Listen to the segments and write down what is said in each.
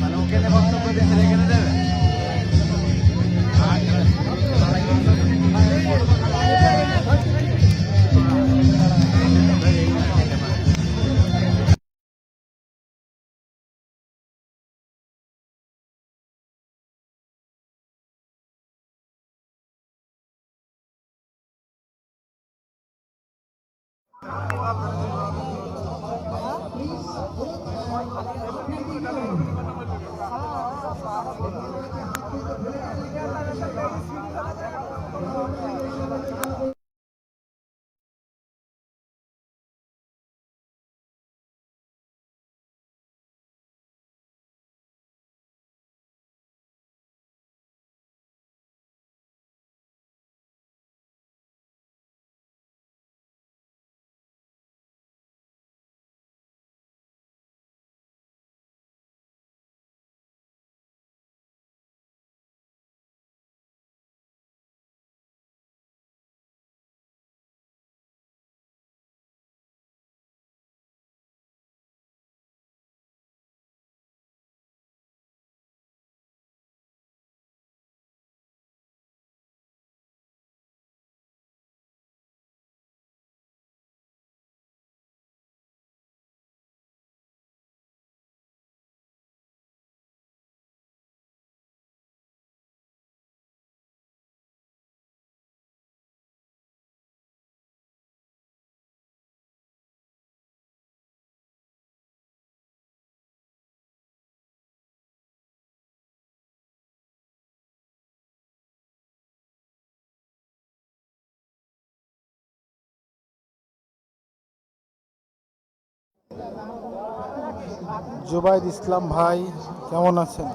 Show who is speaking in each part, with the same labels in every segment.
Speaker 1: মানে ওখানে বক্তব্য দিয়েছে এখানে দেবে।
Speaker 2: জুবাইদ ইসলাম ভাই কেমন আছেন?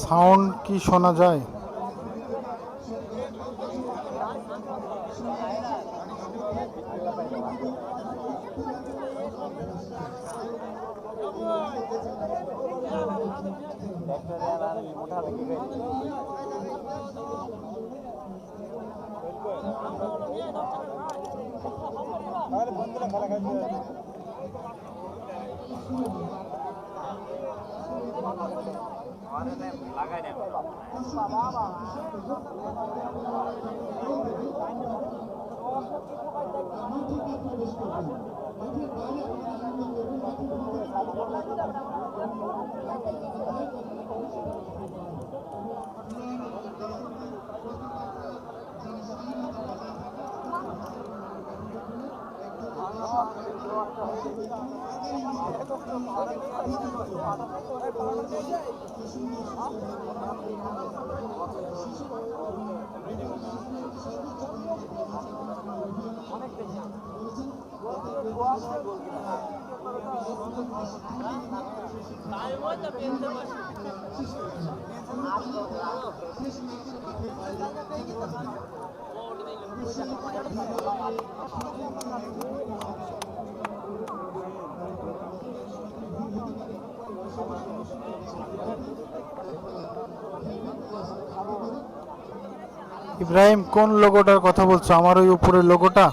Speaker 2: সাউন্ড কি শোনা যায়? ইব্রাহিম, কোন লোগোটার কথা বলছো? আমার ওই উপরের লোগোটা?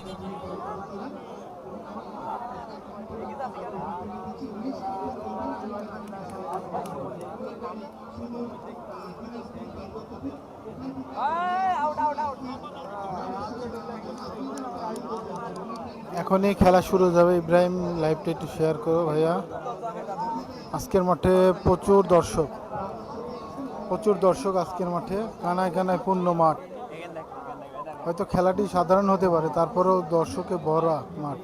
Speaker 2: এখনই খেলা শুরু হয়ে যাবে। ইব্রাহিম, লাইভটা একটু শেয়ার করো ভাইয়া। আজকের মাঠে প্রচুর দর্শক আজকের মাঠে, কানায় কানায় পূর্ণ মাঠ। হয়তো খেলাটি সাধারণ হতে পারে, তারপরেও দর্শকে ভরা মাঠ।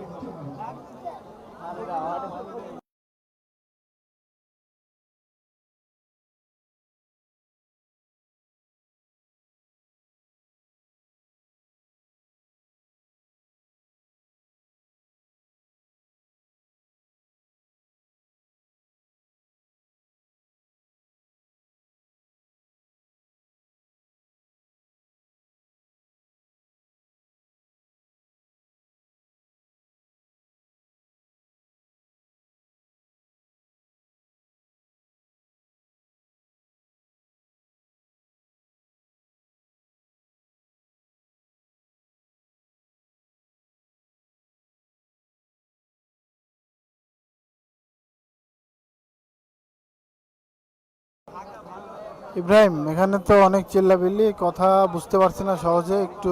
Speaker 2: ইব্রাহিম, এখানে তো অনেক চিল্লাবিল্লি, কথা বুঝতে পারছি না সহজে, একটু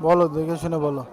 Speaker 2: বলো, দেখে শুনে বলো।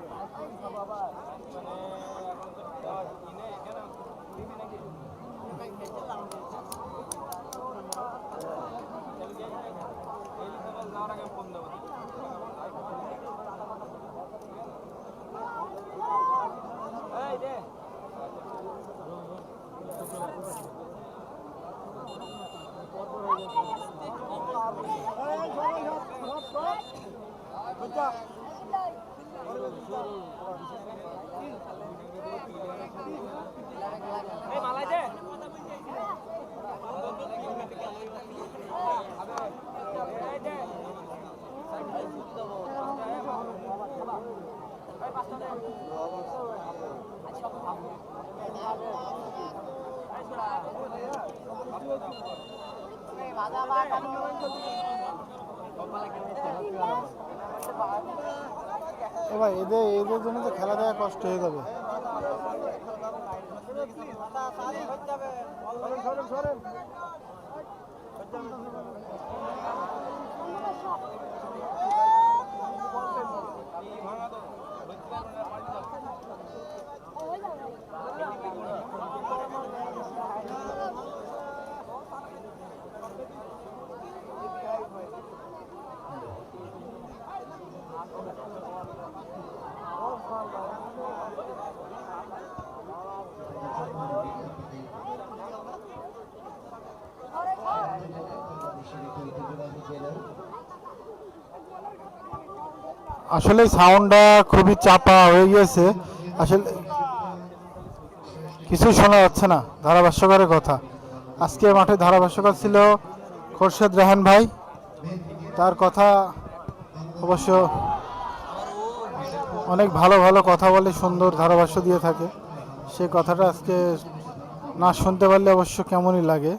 Speaker 2: ও ভাই, এদের এদের জন্য তো খেলা দেখা কষ্ট হয়ে যাবে। আসলে সাউন্ডটা খুবই চাপা হয়ে গিয়েছে, আসলে কিছু শোনা যাচ্ছে না ধারাভাষ্যকারের কথা। আজকে মাঠে ধারাভাষ্যকার ছিল খোরশেদ রাহান ভাই, তার কথা অবশ্য অনেক ভালো ভালো কথা বলে, সুন্দর ধারাভাষ্য দিয়ে থাকে। সে কথাটা আজকে না শুনতে পারলে অবশ্য কেমনই লাগে।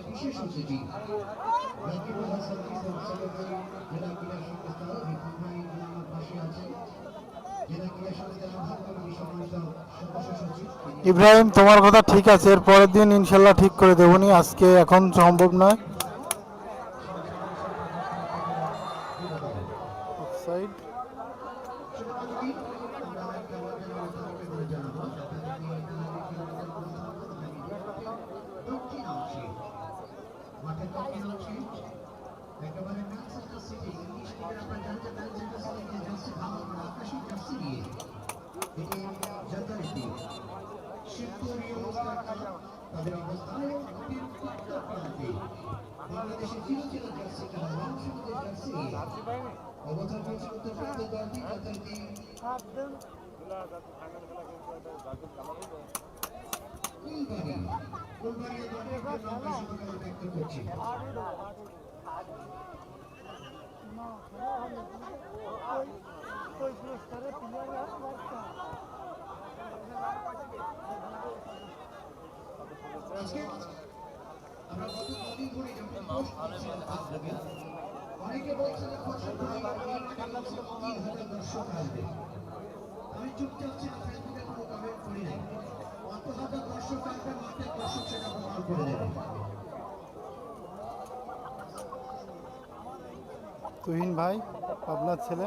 Speaker 3: বিশেষ অতিথি রাকিবুল হাসান সেক্রেটারি জেলা ক্রীড়া সংস্থা রিপন ভাই আমার পাশে আছেন, জেলা ক্রীড়া সংস্থার আহ্বায়ক কমিটির সম্মানিত সদস্য সচিব।
Speaker 2: ইব্রাহিম, তোমার কথা ঠিক আছে, এর পরের দিন ইনশাল্লাহ ঠিক করে দেবনি, আজকে এখন সম্ভব নয়। অফসাইড।
Speaker 3: মাঠের দক্ষিণ অংশে একেবারে ম্যানচেস্টার সিটি ইংলিশ লিগের আপনারা জানতে ম্যানচেস্টার সিটিকে জার্সি ভালো করে আকাশী জার্সি দিয়ে এটি যথারীতি শিবপুরী তাদের অবস্থান মাঠের উত্তর প্রান্তে বাংলাদেশের চিরচির জার্সি খেলা রংসুদের জার্সি অবস্থান করছে উত্তর প্রান্তে দলটি যথারীতি ফুলবাড়িয়া দলটিকে আমরা শুভকামনা ব্যক্ত করছি।
Speaker 4: कोई पुरस्कार
Speaker 3: আজকে আমরা গত কদিন ধরে যখন পোস্ট করছিলাম ফেসবুকে, অনেকে বলছে যে খোরশেদ ভাই এই মাঠে 3,000 দর্শক আসবে। আমি চুপচাপ ছিলাম, ফেসবুকে কোনো কমেন্ট করি নাই। কত হাজার দর্শক আসবে, মাঠের দর্শক সেটা প্রমাণ করে দেবে।
Speaker 2: তুহিন ভাই আপনার ছেলে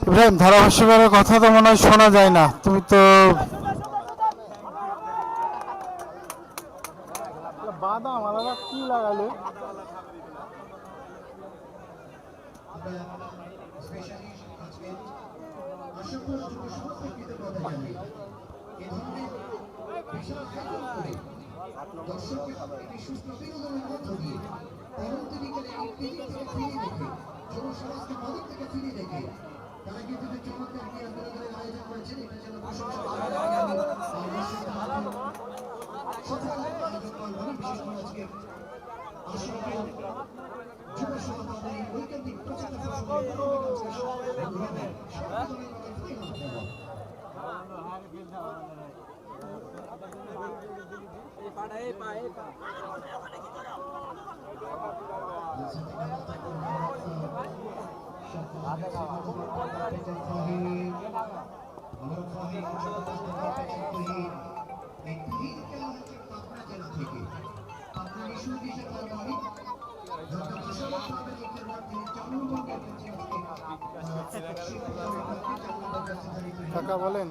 Speaker 2: ইব্রাহিম, ধারাভাষ্যকারের কথা তো মনে হয় শোনা যায় না। তুমি তো বাদাম আলাদা কি লাগালে?
Speaker 3: তারা কিন্তু চমৎকার বিনোদনের আয়োজন করেছেন। এটা যেন প্রশংসা বিশেষ করে আজকে যুব সমাজের ঐকান্তিক প্রচার
Speaker 2: কাকা বলেন।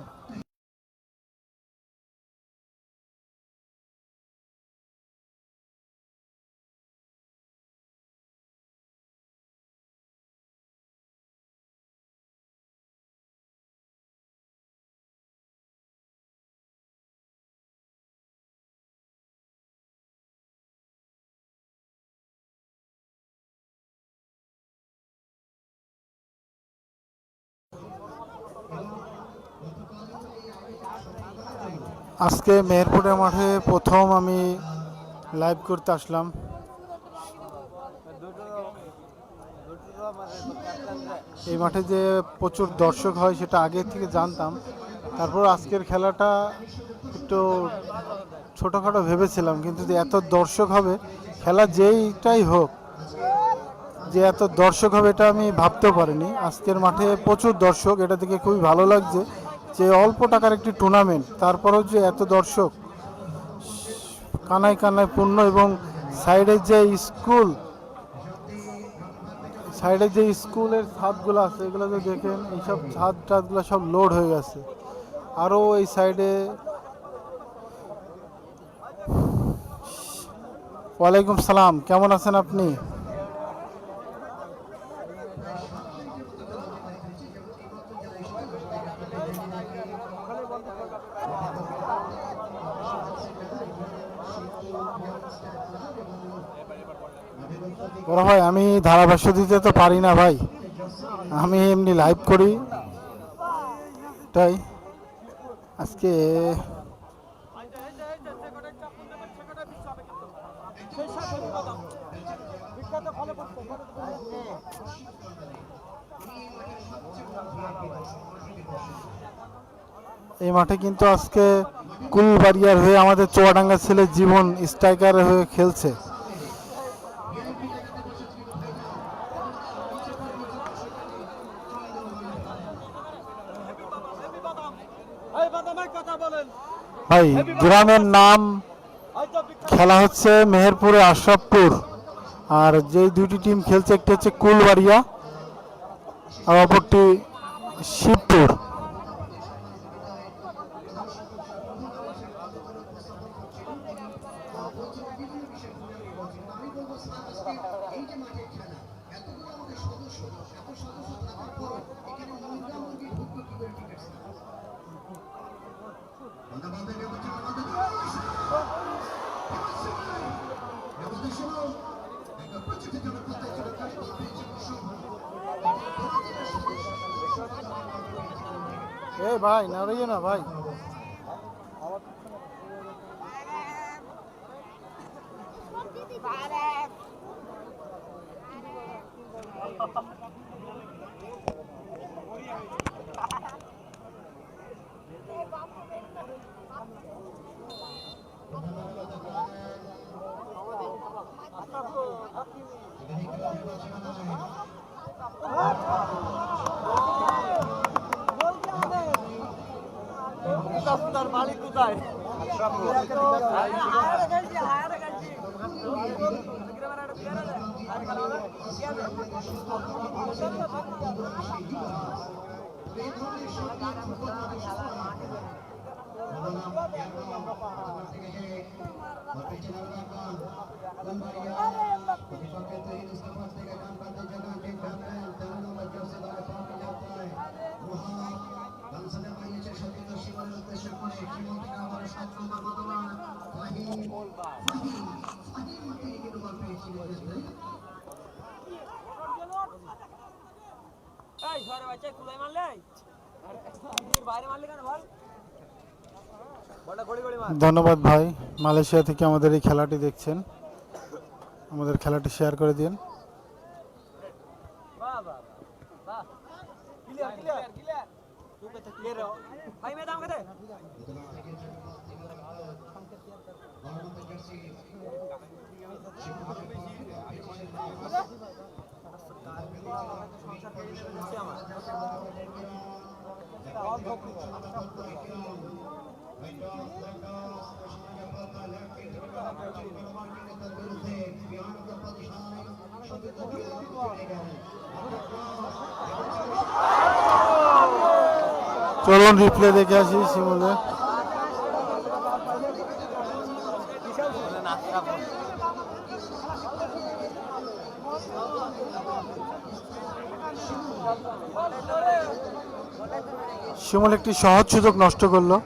Speaker 2: আজকে মেহেরপুরের মাঠে প্রথম আমি লাইভ করতে আসলাম। এই মাঠে যে প্রচুর দর্শক হয় সেটা আগে থেকে জানতাম। তারপর আজকের খেলাটা একটু ছোটোখাটো ভেবেছিলাম, কিন্তু যে এত দর্শক হবে, খেলা যেইটাই হোক, যে এত দর্শক হবে এটা আমি ভাবতেও পারিনি। আজকের মাঠে প্রচুর দর্শক, এটা দেখে খুবই ভালো লাগছে যে অল্প টাকার একটি টুর্নামেন্ট, তারপরেও যে এত দর্শক, কানায় কানায় পূর্ণ। এবং সাইডের যে স্কুলের ছাদগুলো আছে, এগুলো যে দেখেন, এইসব ছাদ টাদগুলো সব লোড হয়ে গেছে। আরও এই সাইডে। ওয়ালাইকুম সালাম, কেমন আছেন আপনি? বড় ভাই, আমি ধারাভাষ্য দিতে তো পারি না ভাই, আমি এমনি লাইভ করি। তাই আজকে এই মাঠে কিন্তু আজকে কুলবাড়িয়ার হয়ে আমাদের চুয়াডাঙ্গা ছেলে জীবন স্ট্রাইকার হয়ে খেলছে। ভাই, গ্রামের নাম, খেলা হচ্ছে মেহেরপুরে আশরাফপুর, আর যেই দুইটি টিম খেলছে, একটি হচ্ছে কুলবাড়িয়া আর অপরটি শিবপুর। এই ভাই নাড়িয়ে না ভাই।
Speaker 1: তার মালিক কোথায়? ধন্যবাদ ভাই, মালয়েশিয়া থেকে আমাদের এই খেলাটি দেখছেন। আমাদের খেলাটি শেয়ার করে দিন। চলুন রিপ্লে দেখে আসি শিমুলে। শিমুল একটি সহজ সুযোগ নষ্ট করলো।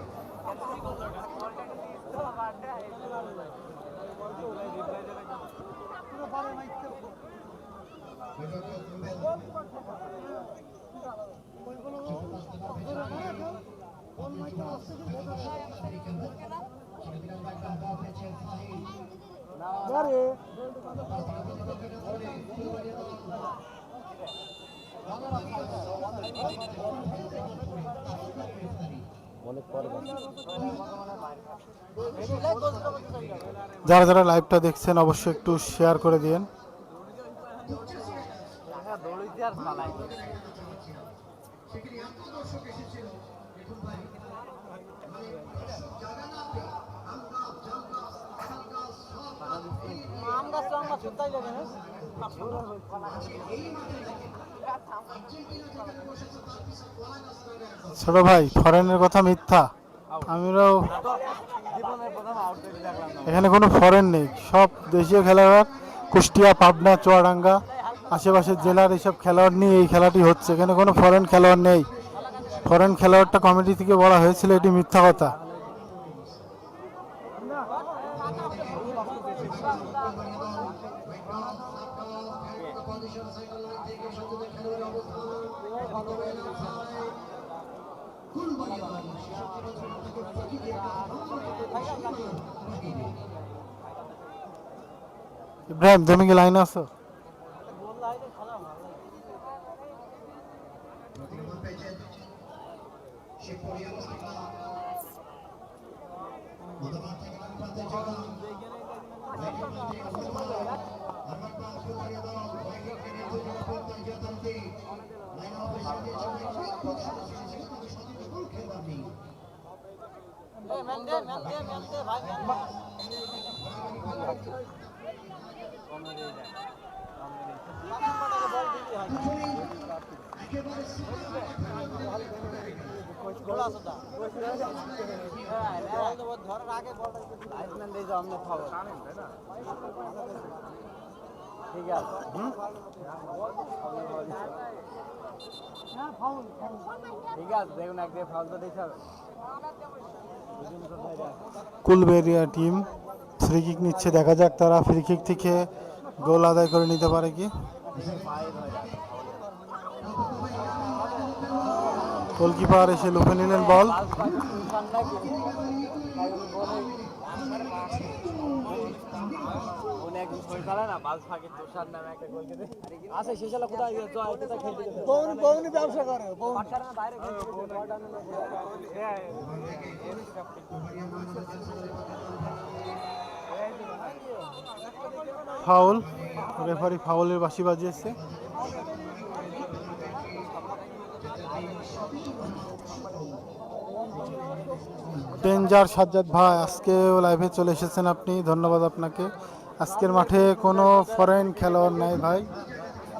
Speaker 1: যারা যারা লাইভটা দেখছেন অবশ্যই একটু শেয়ার করে দিন। ছোট ভাই, ফরেনের কথা মিথ্যা। আমরাও এখানে কোনো ফরেন নেই, সব দেশীয় খেলোয়াড়। কুষ্টিয়া, পাবনা, চুয়াডাঙ্গা আশেপাশের জেলার এইসব খেলোয়াড় নিয়ে এই খেলাটি হচ্ছে। এখানে কোনো ফরেন খেলোয়াড় নেই। ফরেন খেলোয়াড়টা কমিটি থেকে বলা হয়েছিল, এটি মিথ্যা কথা। ইব্রাহিম, তুমি কি লাইনে আছো? কুলবেরিয়া টিম ফ্রি কিক নিচ্ছে, দেখা যাক তারা ফ্রি কিক থেকে গোল আদায় করে নিতে পারে কি। গোলকিপার এসে লুফে নিলেন বল। ফাউল, রেফারি ফাউলের বাঁশি বাজিয়েছে। ডেঞ্জার সাজ্জাদ ভাই, আজকে লাইভে চলে এসেছেন আপনি, ধন্যবাদ আপনাকে। আজকের মাঠে কোনো ফরেন খেলোয়াড় নাই ভাই,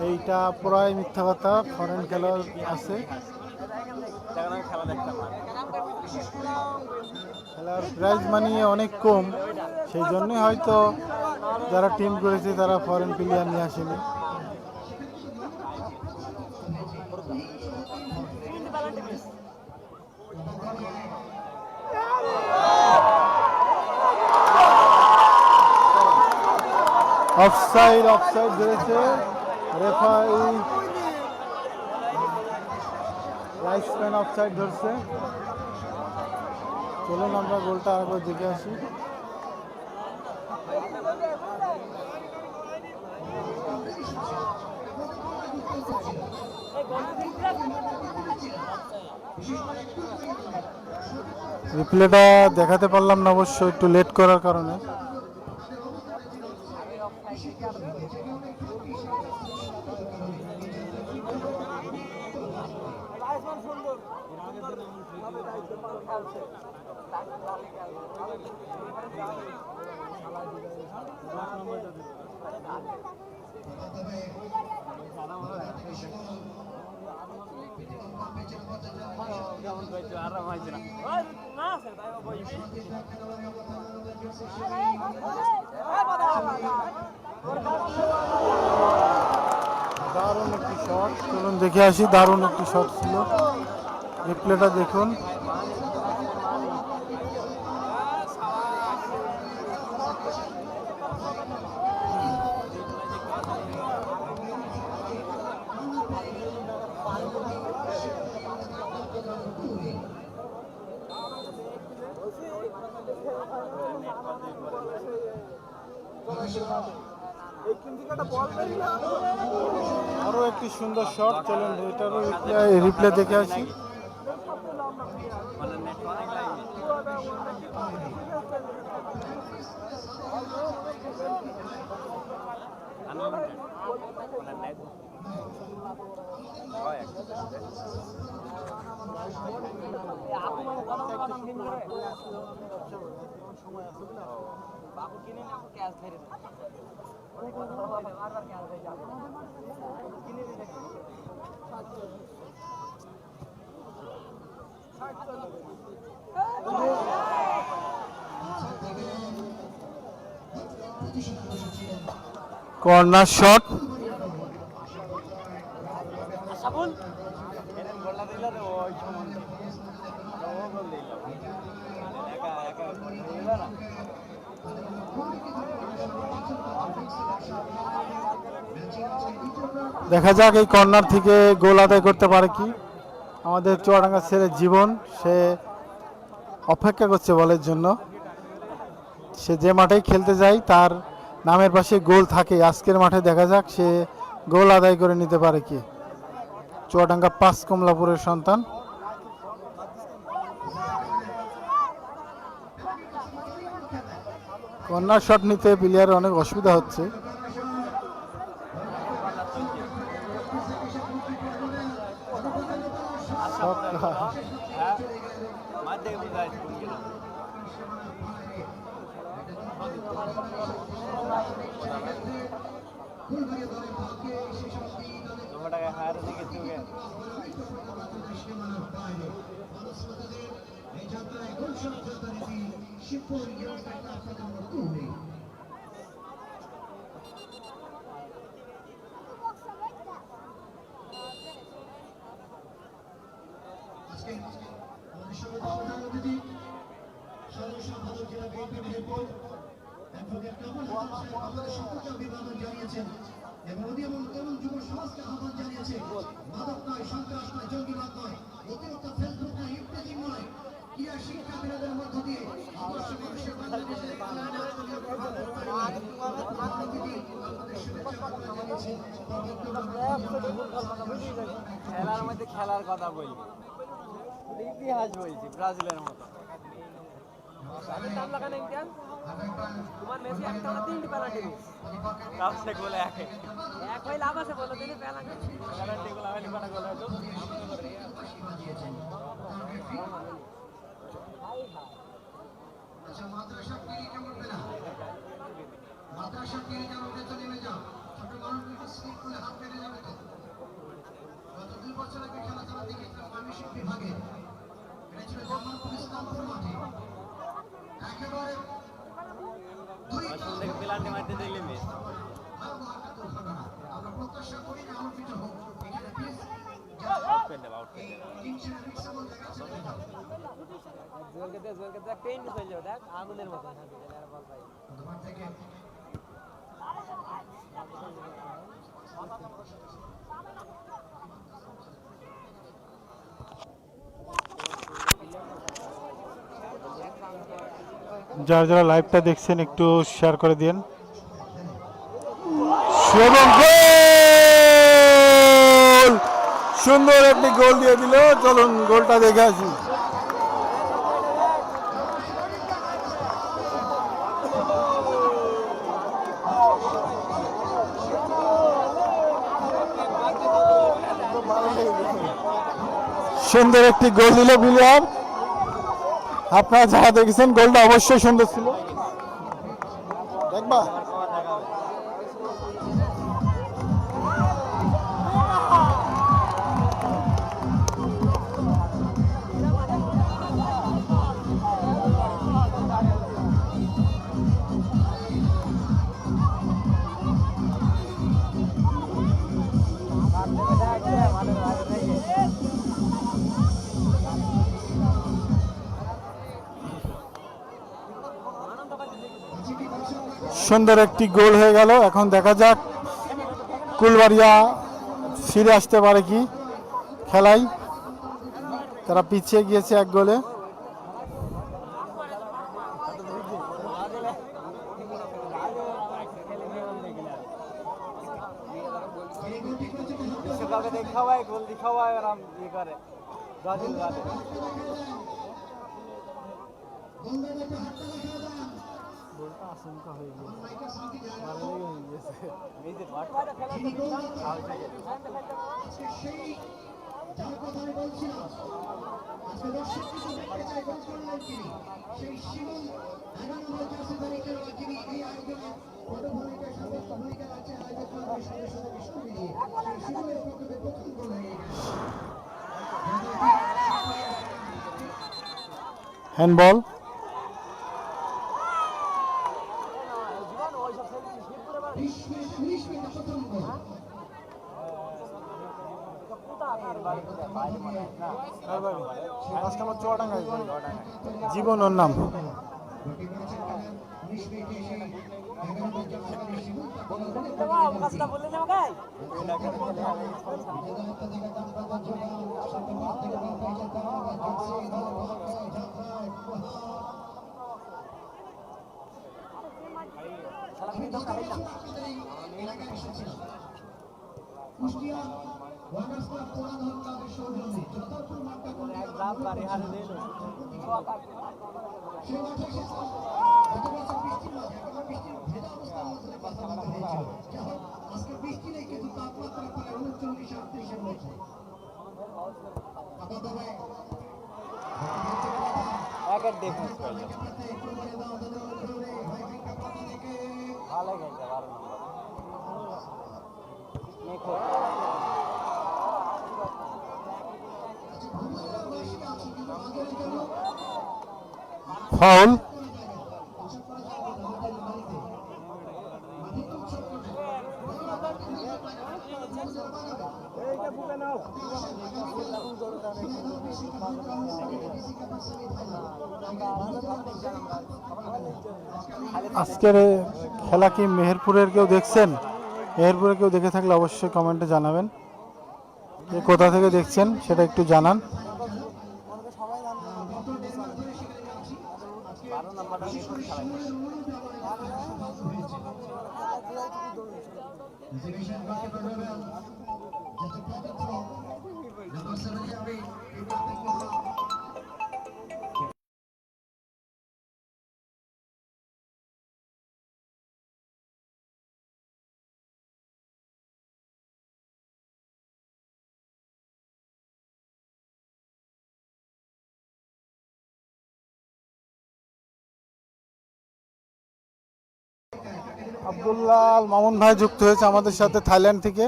Speaker 1: এইটা পুরাই মিথ্যা কথা। ফরেন খেলোয়াড় আছে, খেলার প্রাইজ মানি অনেক কম, সেই জন্যই হয়তো যারা টিম করেছে তারা ফরেন প্লেয়ার নিয়ে আসেনি। অফসাইড, অফসাইড ধরেছে রেফারি, রাইট স্প্যান অফসাইড ধরছে। চলুন আমরা গোলটা আরেকবার দেখে আসি। রিপ্লেটা দেখাতে পারলাম না অবশ্য, একটু লেট করার কারণে। দারুণ একটি শট, চলুন দেখে আসি। দারুণ একটি শট ছিল, রিপ্লেটা দেখুন। আরো একটি সুন্দর শট, চলুন এটারও রিপ্লে দেখে আসি। কর্নার শট, দেখা যাক এই কর্নার থেকে গোল আদায় করতে পারে কি আমাদের চুয়াডাঙ্গা ছেলে জীবন। সে অপেক্ষা করছে বলের জন্য, সে যে মাঠেই খেলতে যায় তার নামের পাশে গোল থাকে। আজকের মাঠে দেখা যাক সে গোল আদায় করে নিতে পারে কি। চুয়াডাঙ্গা ৫ কমলাপুরের সন্তান। কর্নার শট নিতে প্লেয়ারের অনেক অসুবিধা হচ্ছে।
Speaker 3: এবং যুব সমাজকে আহ্বান জানিয়েছে, মাদক নয়, সন্ত্রাস নয়, জঙ্গিবাদ নয়, অতিরিক্ত ফেসবুক না ইত্যাদি নয় ক্রীড়া শিক্ষা বিনোদনের মধ্য দিয়ে আদর্শ মানুষের বাংলাদেশের
Speaker 4: খেলার মধ্যে খেলার কথা বলি, ইতিহাস বলছি ব্রাজিলের মতো। তোমার মেসি একটা না তিনটি পেনাল্টি কাছে গোলে একে এক হই লাভ আছে বলো তিনি পেনাল্টি গোল হয়নি কোন গোল হয়তো
Speaker 3: আচ্ছা মাদ্রাসা টিরি কেমন পেলা মাদ্রাসা টিরি কেমন পেতে নেমে যাও ছোট মানুষকে স্লিপ করে হাত পেতে যাবে তো গত 2 বছর আগে খেলা তারা দেখেছিলাম মানসিক বিভাগে এটা ছিল জামালপুর ইসলামপুর মাঠে একেবারে
Speaker 4: থেকে পেনাল্টি মারতে দিলে মিস
Speaker 3: আমরা প্রত্যাশা করি না আলোচিত হোক এখানে প্লিজ
Speaker 4: আউট করে দেব
Speaker 3: টিমসের রিক্সাবল দেখা চলে যাও
Speaker 4: জোরকে দেখ পেইন হয়ে যাবে দেখ আগুনের মতো বল ভাই
Speaker 3: তোমার থেকে
Speaker 1: যারা যারা লাইভটা দেখছেন একটু শেয়ার করে দিন। এবং গোল! সুন্দর একটি গোল দিয়ে দিল। চলুন গোলটা দেখে আসি। সুন্দর একটি গোল দিল বিলিয়ার। আপনারা যারা দেখেছেন গোলটা অবশ্যই সুন্দর ছিল। দেখবা সুন্দর একটি গোল হয়ে গেল। এখন দেখা যাক কুলবাড়িয়া ফিরে আসতে পারে কি খেলায়। তারা পিছিয়ে গিয়েছে এক গোলে।
Speaker 4: বিশ্বকাপে দেখাবাই গোল দেখাবাই আর আম ই করে ব্রাজিল
Speaker 1: গোলটা আশঙ্কা হয়ে গিয়েছে।
Speaker 3: যার কথা আমি বলছিলাম আজকে দর্শক কিছু দেখতে চাই গোল করলেন তিনি সেই শিবন 11 নম্বর জার্সি ধরে খেলোয়াড় যিনি এই আয়োজনে বড় ভূমিকা সর্বোচ্চ ভূমিকা রাখছেন আয়োজক কমিটির সদস্যদের সঙ্গে মিলিয়ে সেই শিবনের পক্ষে প্রথম গোল হয়ে গেল
Speaker 1: হ্যান্ডবল। জীবন ওর নাম।
Speaker 3: কুষ্টিয়া ওয়ান্ডার্স ক্লাব পোড়াধর ক্লাবের সৌজন্যে যতপুর মাঠটা কোন
Speaker 4: দাম বাড়ি হারে দিল
Speaker 3: সেই মাঠে এসেছিলাম গত বছর বৃষ্টির মাঝে একেবারে বৃষ্টির ভেজা অবস্থার মধ্যে কথা বলা হয়েছিল যাই হোক আজকে বৃষ্টি নেই কিন্তু তাপমাত্রা প্রায় 39-38 রয়েছে আপাতত
Speaker 4: একের ডিফেন্স করলো ভালো খেলছে 12 নম্বর দেখো
Speaker 1: ফাউল। আজকের খেলা কি মেহেরপুরের কেউ দেখছেন? মেহেরপুরে কেউ দেখে থাকলে অবশ্যই কমেন্টে জানাবেন। কোথা থেকে দেখছেন সেটা একটু জানান।
Speaker 3: গত দেড় মাস ধরে সেখানে যাচ্ছি আজকে
Speaker 4: 12 নাম্বারটা
Speaker 3: বিশেষ করে শিবপুরের অনুরোধে আমাদের রিজার্ভেশন করতে পারবেন যত পবিত্র নাম্বার 7 যাবে এই প্রত্যেকটা
Speaker 2: আব্দুল্লাহ আল মামুন ভাই যুক্ত হয়েছে আমাদের সাথে থাইল্যান্ড থেকে।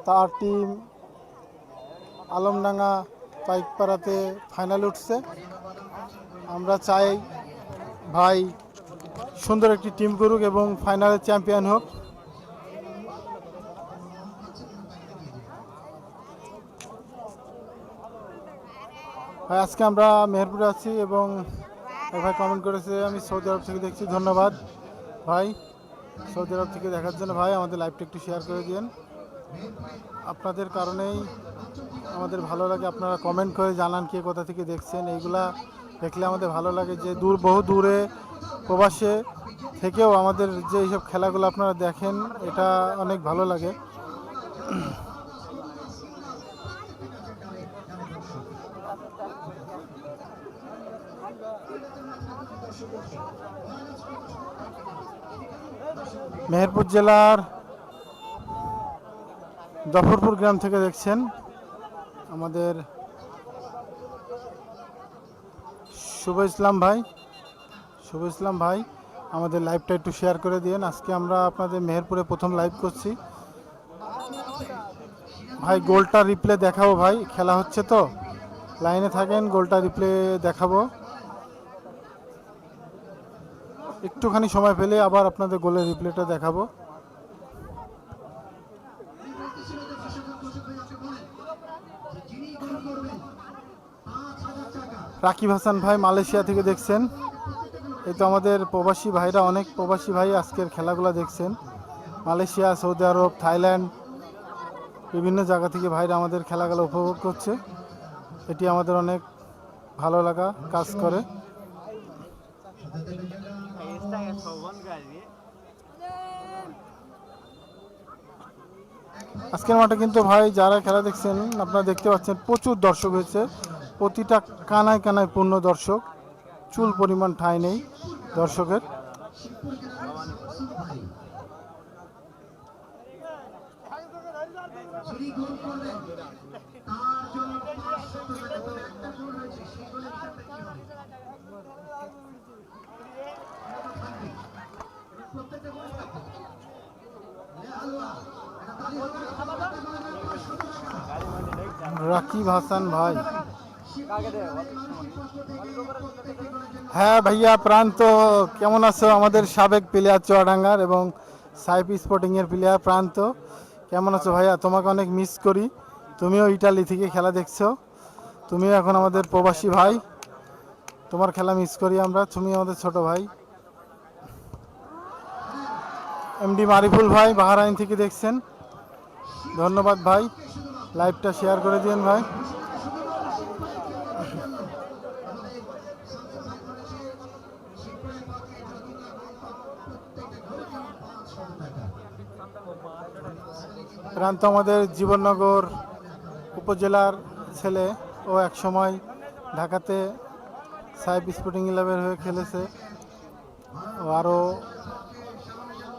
Speaker 2: তার টিম আলমডাঙ্গা পাইকপাড়াতে ফাইনাল উঠছে। আমরা চাই ভাই সুন্দর একটি টিম করুক এবং ফাইনালে চ্যাম্পিয়ন হোক। ভাই আজকে আমরা মেহেরপুরে আছি এবং এক ভাই কমেন্ট করেছে আমি সৌদি আরব থেকে দেখছি। ধন্যবাদ ভাই সৌদি আরব থেকে দেখার জন্য। ভাই আমাদের লাইভটা একটু শেয়ার করে দিন, আপনাদের কারণেই আমাদের ভালো লাগে। আপনারা কমেন্ট করে জানান কে কোথা থেকে দেখছেন, এইগুলা দেখলে আমাদের ভালো লাগে। যে বহু দূরে প্রবাসে থেকেও আমাদের যে এইসব খেলাগুলো আপনারা দেখেন, এটা অনেক ভালো লাগে। মেহেরপুর জেলার জফরপুর গ্রাম থেকে দেখছেন আমাদের শুভ ইসলাম ভাই আমাদের লাইভটা একটু শেয়ার করে দিন। আজকে আমরা আপনাদের মেহেরপুরে প্রথম লাইভ করছি। ভাই গোলটা রিপ্লে দেখাবো, ভাই খেলা হচ্ছে তো লাইনে থাকেন, গোলটা রিপ্লে দেখাবো। একটুখানি সময় পেলে আবার আপনাদের গোলের রিপ্লেটা দেখাবো। রাকিব হাসান ভাই মালয়েশিয়া থেকে দেখছেন। এই তো আমাদের প্রবাসী ভাইরা, অনেক প্রবাসী ভাই আজকের খেলাগুলো দেখছেন। মালয়েশিয়া, সৌদি আরব, থাইল্যান্ড, বিভিন্ন জায়গা থেকে ভাইরা আমাদের খেলাগুলো উপভোগ করছে। এটি আমাদের অনেক ভালো লাগা কাজ করে। আজকের মাঠে কিন্তু ভাই যারা খেলা দেখছেন আপনারা দেখতে পাচ্ছেন প্রচুর দর্শক হয়েছে। প্রতিটা কানায় কানায় পূর্ণ দর্শক, চুল পরিমাণ ঠাঁই নেই দর্শকের। রাকিব হাসান ভাই, হ্যাঁ ভাইয়া প্রান্ত কেমন আছো? আমাদের সাবেক প্লেয়ার চুয়াডাঙ্গার এবং সাইপ স্পোর্টিংয়ের প্লেয়ার প্রান্ত, কেমন আছো ভাইয়া? তোমাকে অনেক মিস করি, তুমিও ইটালি থেকে খেলা দেখছো, তুমিও এখন আমাদের প্রবাসী ভাই, তোমার খেলা মিস করি আমরা, তুমি আমাদের ছোট ভাই। এমডি মারিফুল ভাই বাহরাইন থেকে দেখছেন, ধন্যবাদ ভাই, লাইভটা শেয়ার করে দিন ভাই। প্রান্ত আমাদের জীবননগর উপজেলার ছেলে, ও এক সময় ঢাকাতে সাইপ স্পোর্টিং ক্লাবের হয়ে খেলেছে, ও আরও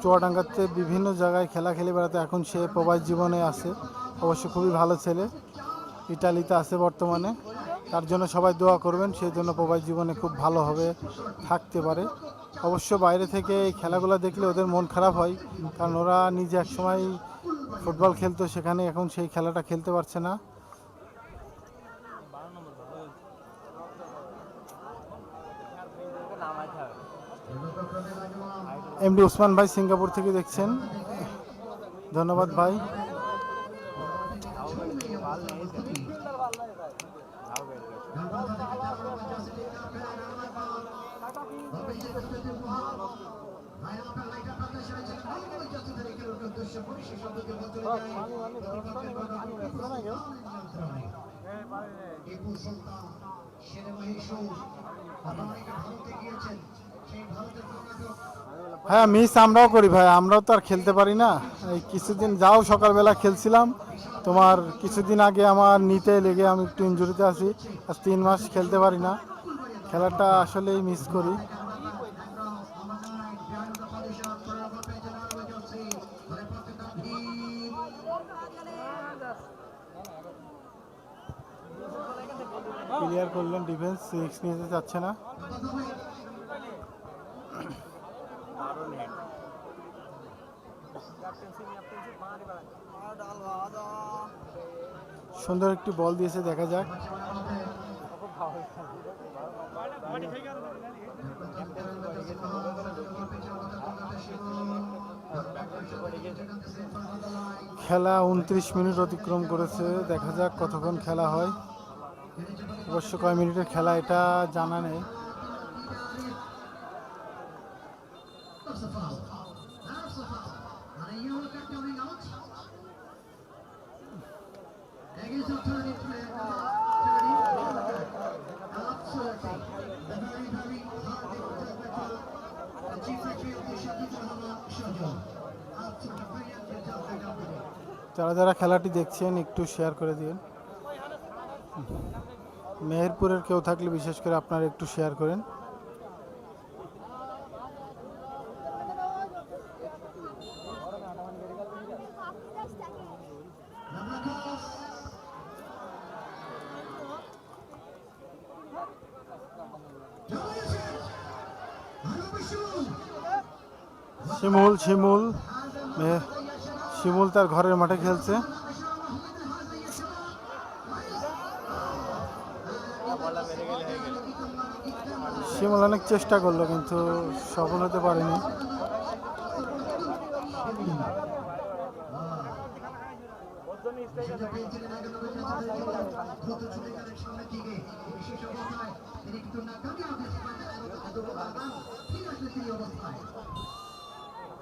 Speaker 2: চুয়াডাঙ্গাতে বিভিন্ন জায়গায় খেলা খেলে বেড়াতে, এখন সে প্রবাস জীবনে আছে। অবশ্য খুবই ভালো ছেলে, ইটালিতে আছে বর্তমানে। তার জন্য সবাই দোয়া করবেন, সেই জন্য প্রবাস জীবনে খুব ভালোভাবে থাকতে পারে। অবশ্য বাইরে থেকে এই খেলাগুলো দেখলে ওদের মন খারাপ হয়, কারণ ওরা নিজে এক সময় ফুটবল খেলতো, সেখানে এখন সেই খেলাটা খেলতে পারছে না। এমডি ওসমান ভাই সিঙ্গাপুর থেকে দেখছেন, ধন্যবাদ ভাই। হ্যাঁ, মিস আমরাও করি ভাই, আমরাও তো আর খেলতে পারি না। এই কিছুদিন যাও সকালবেলা খেলছিলাম, তোমার কিছুদিন আগে আমার নিতে লেগে আমি একটু ইনজুরিতে আছি, আজ 3 মাস খেলতে পারি না। খেলাটা আসলেই মিস করি। ক্লিয়ার করলেন, ডিফেন্স রিস্ক নিতে চাচ্ছে না। সুন্দর একটি বল দিয়েছে, দেখা যাক। খেলা 29 মিনিট অতিক্রম করেছে, দেখা যাক কতক্ষণ খেলা হয়। অবশ্য কয় মিনিটের খেলা এটা জানা নেই। যারা যারা খেলাটি দেখছেন একটু শেয়ার করে দিন। মেহেরপুরের কেউ থাকলে বিশেষ করে আপনারা একটু শেয়ার করেন। শিমুল তার ঘরের মাঠে খেলছে। শিমুল অনেক চেষ্টা করলো কিন্তু সফল হতে পারেনি।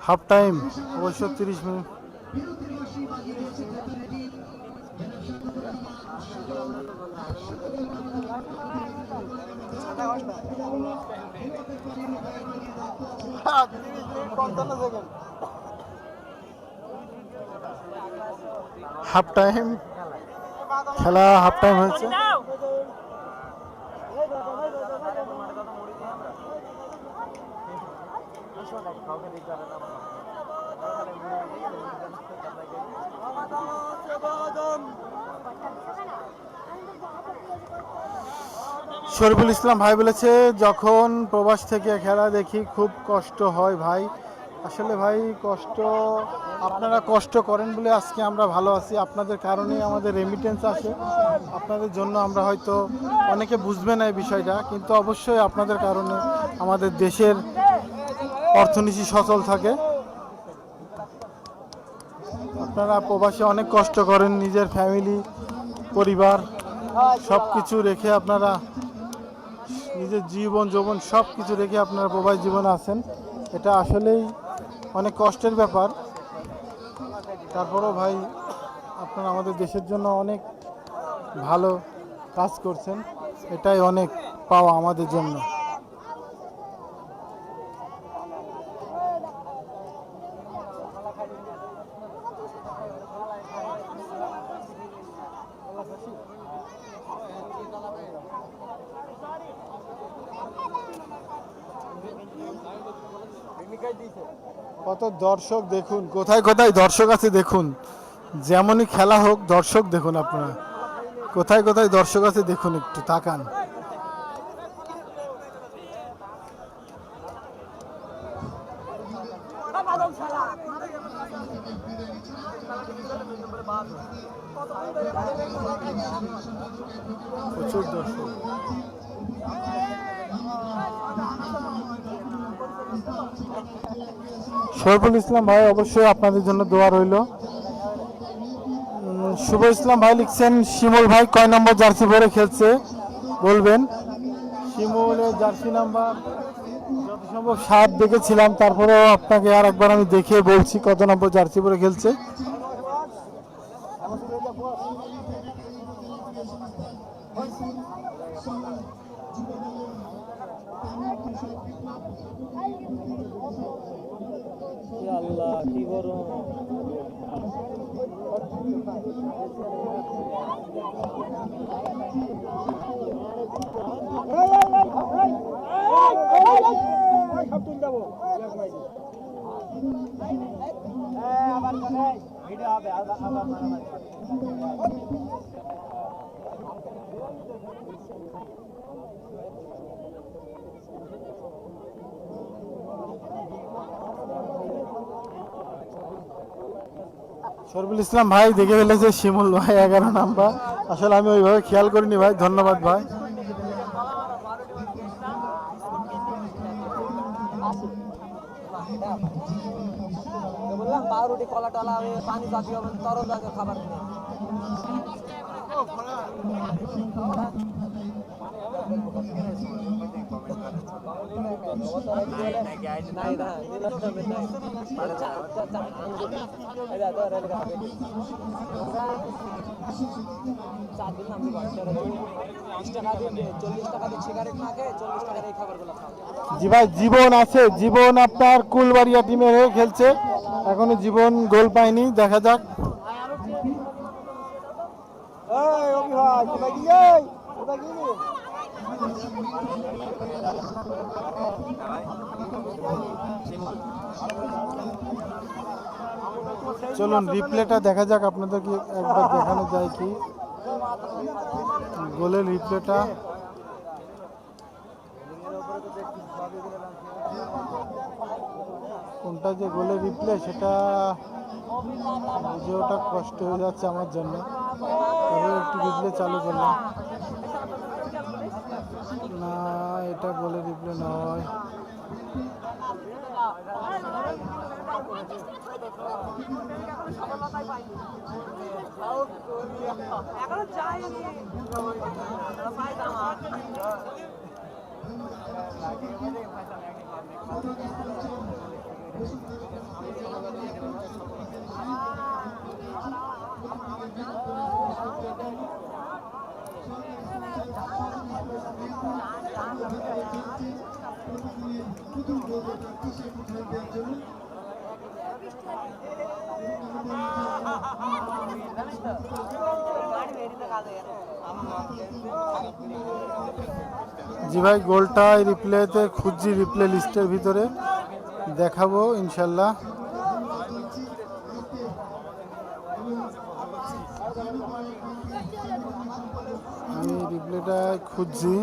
Speaker 2: হাফ টাইম অবশ্য 30 মিনিট। হাফ টাইম, খেলা হাফ টাইম হয়েছে। শরীফুল ইসলাম ভাই বলেছে, যখন প্রবাস থেকে খেলা দেখি খুব কষ্ট হয় ভাই। আসলে ভাই কষ্ট, আপনারা কষ্ট করেন বলে আজকে আমরা ভালো আছি। আপনাদের কারণেই আমাদের রেমিটেন্স আসে, আপনাদের জন্য আমরা হয়তো অনেকে বুঝবে না এই বিষয়টা, কিন্তু অবশ্যই আপনাদের কারণে আমাদের দেশের অর্থনীতি সচল থাকে। আপনারা প্রবাসে অনেক কষ্ট করেন, নিজের ফ্যামিলি, পরিবার সব কিছু রেখে আপনারা নিজের জীবন যৌবন সব কিছু রেখে আপনারা প্রবাস জীবনে আছেন। এটা আসলেই অনেক কষ্টের ব্যাপার। তারপরেও ভাই আপনারা আমাদের দেশের জন্য অনেক ভালো কাজ করছেন, এটাই অনেক পাওয়া আমাদের জন্য। কত দর্শক দেখুন, কোথায় কোথায় দর্শক আছে দেখুন। যেমনই খেলা হোক দর্শক দেখুন, আপনারা কোথায় কোথায় দর্শক আছে দেখুন, একটু তাকান। প্রচুর দর্শক। শরীফুল ইসলাম ভাই, অবশ্যই আপনাদের জন্য দোয়া রইল। শুভ ইসলাম ভাই লিখছেন, শিমুল ভাই কয় নম্বর জার্সি পরে খেলছে বলবেন। শিমুলের জার্সি নাম্বার যত সম্ভব 7 দেখেছিলাম, তারপরেও আপনাকে আর একবার আমি দেখে বলছি কত নম্বর জার্সি পরে খেলছে।
Speaker 4: আল্লাহ কি গরম।
Speaker 1: শরফুল ইসলাম ভাই দেখে ফেলেছে শিমুল ভাই 11 নাম্বার। আসলে আমি ওইভাবে খেয়াল করিনি ভাই, ধন্যবাদ ভাই।
Speaker 4: বললাম পাউরুটি কলা টলা পানি জাতীয় তরল জাতীয় খাবার কিনে
Speaker 1: জি ভাই, জীবন আছে, জীবন আপনার কুলবাড়িয়া টিমের হয়ে খেলছে, এখনো জীবন গোল পায়নি, দেখা যাক। চলুন রিপ্লেটা দেখা যাক, আপনাদেরকে একবার দেখানো যায় কি গোলের রিপ্লেটা। কোনটা যে গোলের রিপ্লে সেটা বুঝে ওটা কষ্ট হয়ে যাচ্ছে আমার জন্য, তবে একটু রিপ্লে চালু করলাম। না, এটা গোলের রিপ্লে নয়।
Speaker 4: এখনো যায়নি
Speaker 1: জি ভাই, গোলটা রিপ্লেতে খুঁজছি, রিপ্লে লিস্টের ভিতরে দেখাবো ইনশাল্লাহ। আমি রিপ্লেটা খুঁজছি।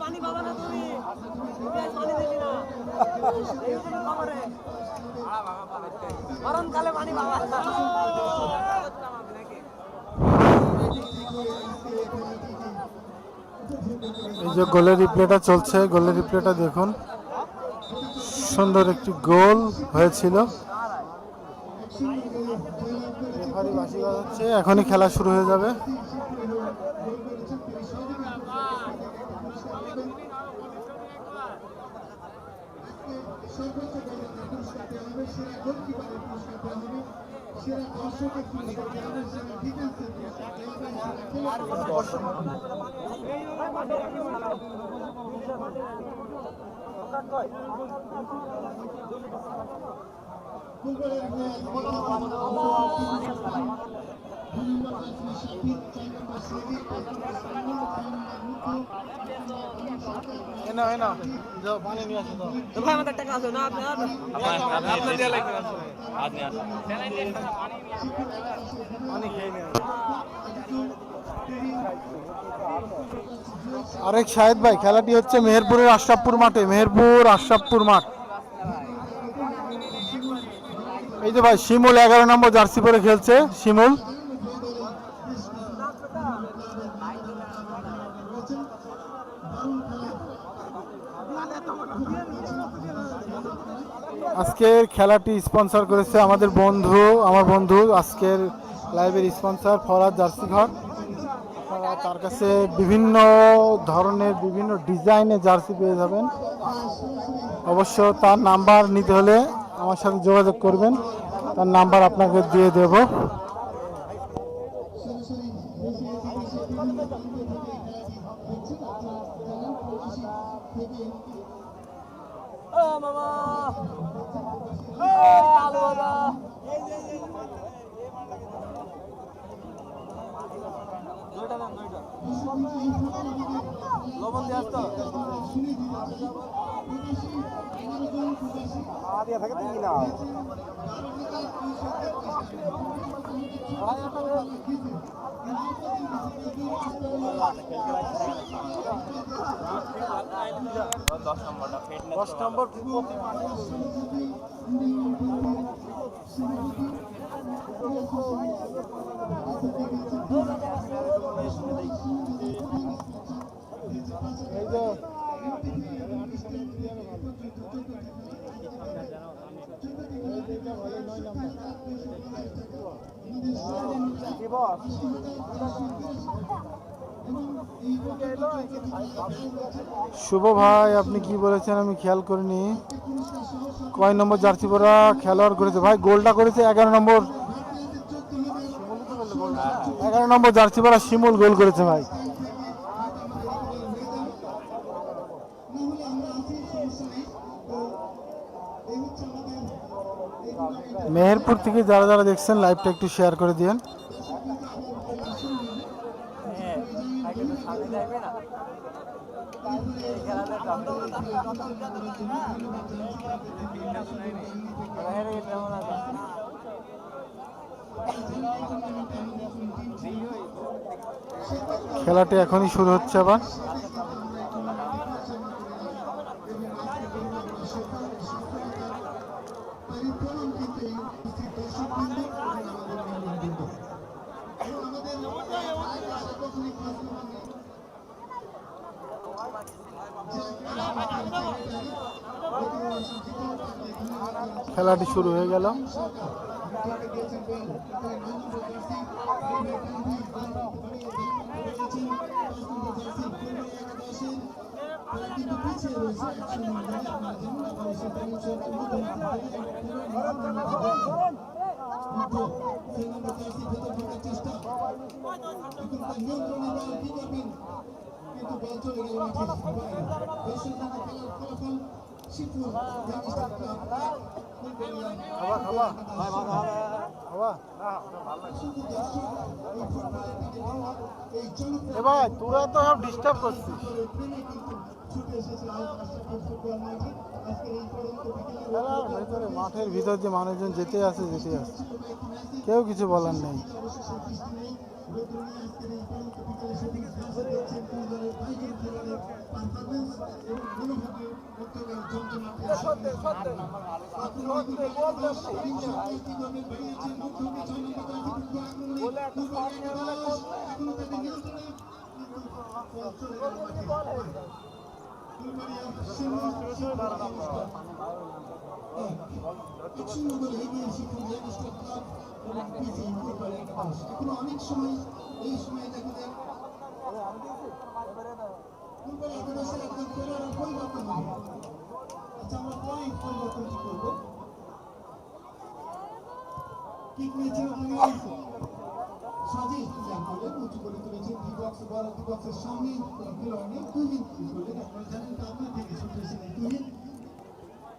Speaker 4: পানি পাবা না তুমি পানি দিলি না গরমকালে পানি পাবা
Speaker 1: এই যে গোলের রিপ্লেটা চলছে, গোলের রিপ্লেটা দেখুন, সুন্দর একটি গোল হয়েছিল। রেফারি বাঁশি বাজাচ্ছে, এখনই খেলা শুরু হয়ে যাবে।
Speaker 4: ভাই আমাদের টাকা আছে না আপনার
Speaker 1: আরেক শাহেদ ভাই, খেলাটি হচ্ছে মেহেরপুরের আশরাফপুর মাঠে, মেহেরপুর আশরাফপুর মাঠ। এই যে ভাই শিমুল 11 নম্বর জার্সি পরে খেলছে, শিমুল।
Speaker 2: আজকের খেলাটি স্পন্সর করেছে আমার বন্ধু আজকের লাইভের স্পন্সর ফরাদ জার্সি ঘর। আপনারা তার কাছে বিভিন্ন ধরনের বিভিন্ন ডিজাইনের জার্সি পেয়ে যাবেন। অবশ্য তার নাম্বার নিতে হলে আমার সাথে যোগাযোগ করবেন, তার নাম্বার আপনাকে দিয়ে দেব।
Speaker 4: ও মামা ও কালু বাবা নয়টা না নয়টা লবণ দিয়ে আসতো আদিয়া থাকে তো না দশ নম্বর
Speaker 2: শুভ ভাই, আপনি কি বলেছেন আমি খেয়াল করিনি। কয় নম্বর জার্সি পরা খেলোয়াড় করেছে ভাই? গোলটা করেছে 11 নম্বর, 11 নম্বর জার্সি পরা শিমুল গোল করেছে ভাই। মেহেরপুর থেকে যারা যারা দেখছেন লাইভটা একটু শেয়ার করে দিয়েন। খেলাটি এখনই শুরু হচ্ছে আবার। খেলাটি শুরু হয়ে গেল। এবার তোরা তো সব ডিস্টার্ব করছিস। মাঠের ভিতর যে মানুষজন যেতে আসে কেউ কিছু বলার নেই।
Speaker 3: অনেক সময় এই সময় দেখা যায় পরিবর্তন হবে। আচ্ছা, আমরা পরে পরিবর্তন কি করবো? কি করেছে সাজিদ করলেন, উঁচু করে তুলেছেন দিবক্সের সামনে খেলোয়াড় তুহিন করলেন। আপনারা জানেন তো আপনার থেকে শুনতে এসেছেন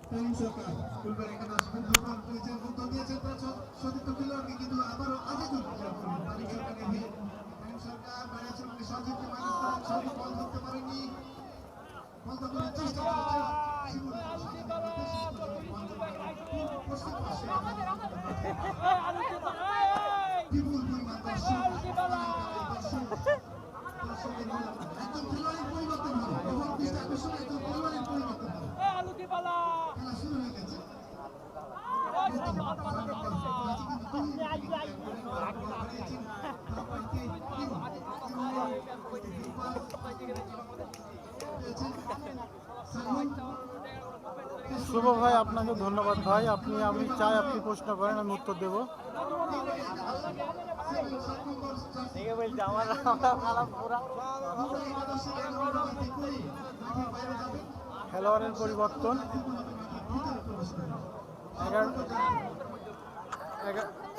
Speaker 3: তুহিন সরকার ফুলবার এখানে আসবেন দুর্বার করেছেন উত্তর দিয়েছেন তার সতীর্থ খেলোয়াড়কে, কিন্তু আবারও আজিজুল করলেন তারিক সরকারের হয়ে সরকার বাড়িয়েছেন সাজিদকে মাইনাস করেন, সাজিদ বল ধরতে পারেননি, বল ধরার চেষ্টা করেছেন বিপুল পরিমাণ দর্শক একজন খেলোয়াড়ের পরিবর্তন হবে এবং দৃষ্টি আকর্ষণ একজন খেলোয়াড়ের পরিবর্তন হবে। খেলা শুরু হয়ে গেছে।
Speaker 2: শুভ ভাই, আপনাকে ধন্যবাদ ভাই। আমি চাই আপনি প্রশ্ন করেন, আমি উত্তর দেব।
Speaker 4: দেখে বলছি আমরা খারাপ পুরা
Speaker 2: খেলোয়াড়ের পরিবর্তন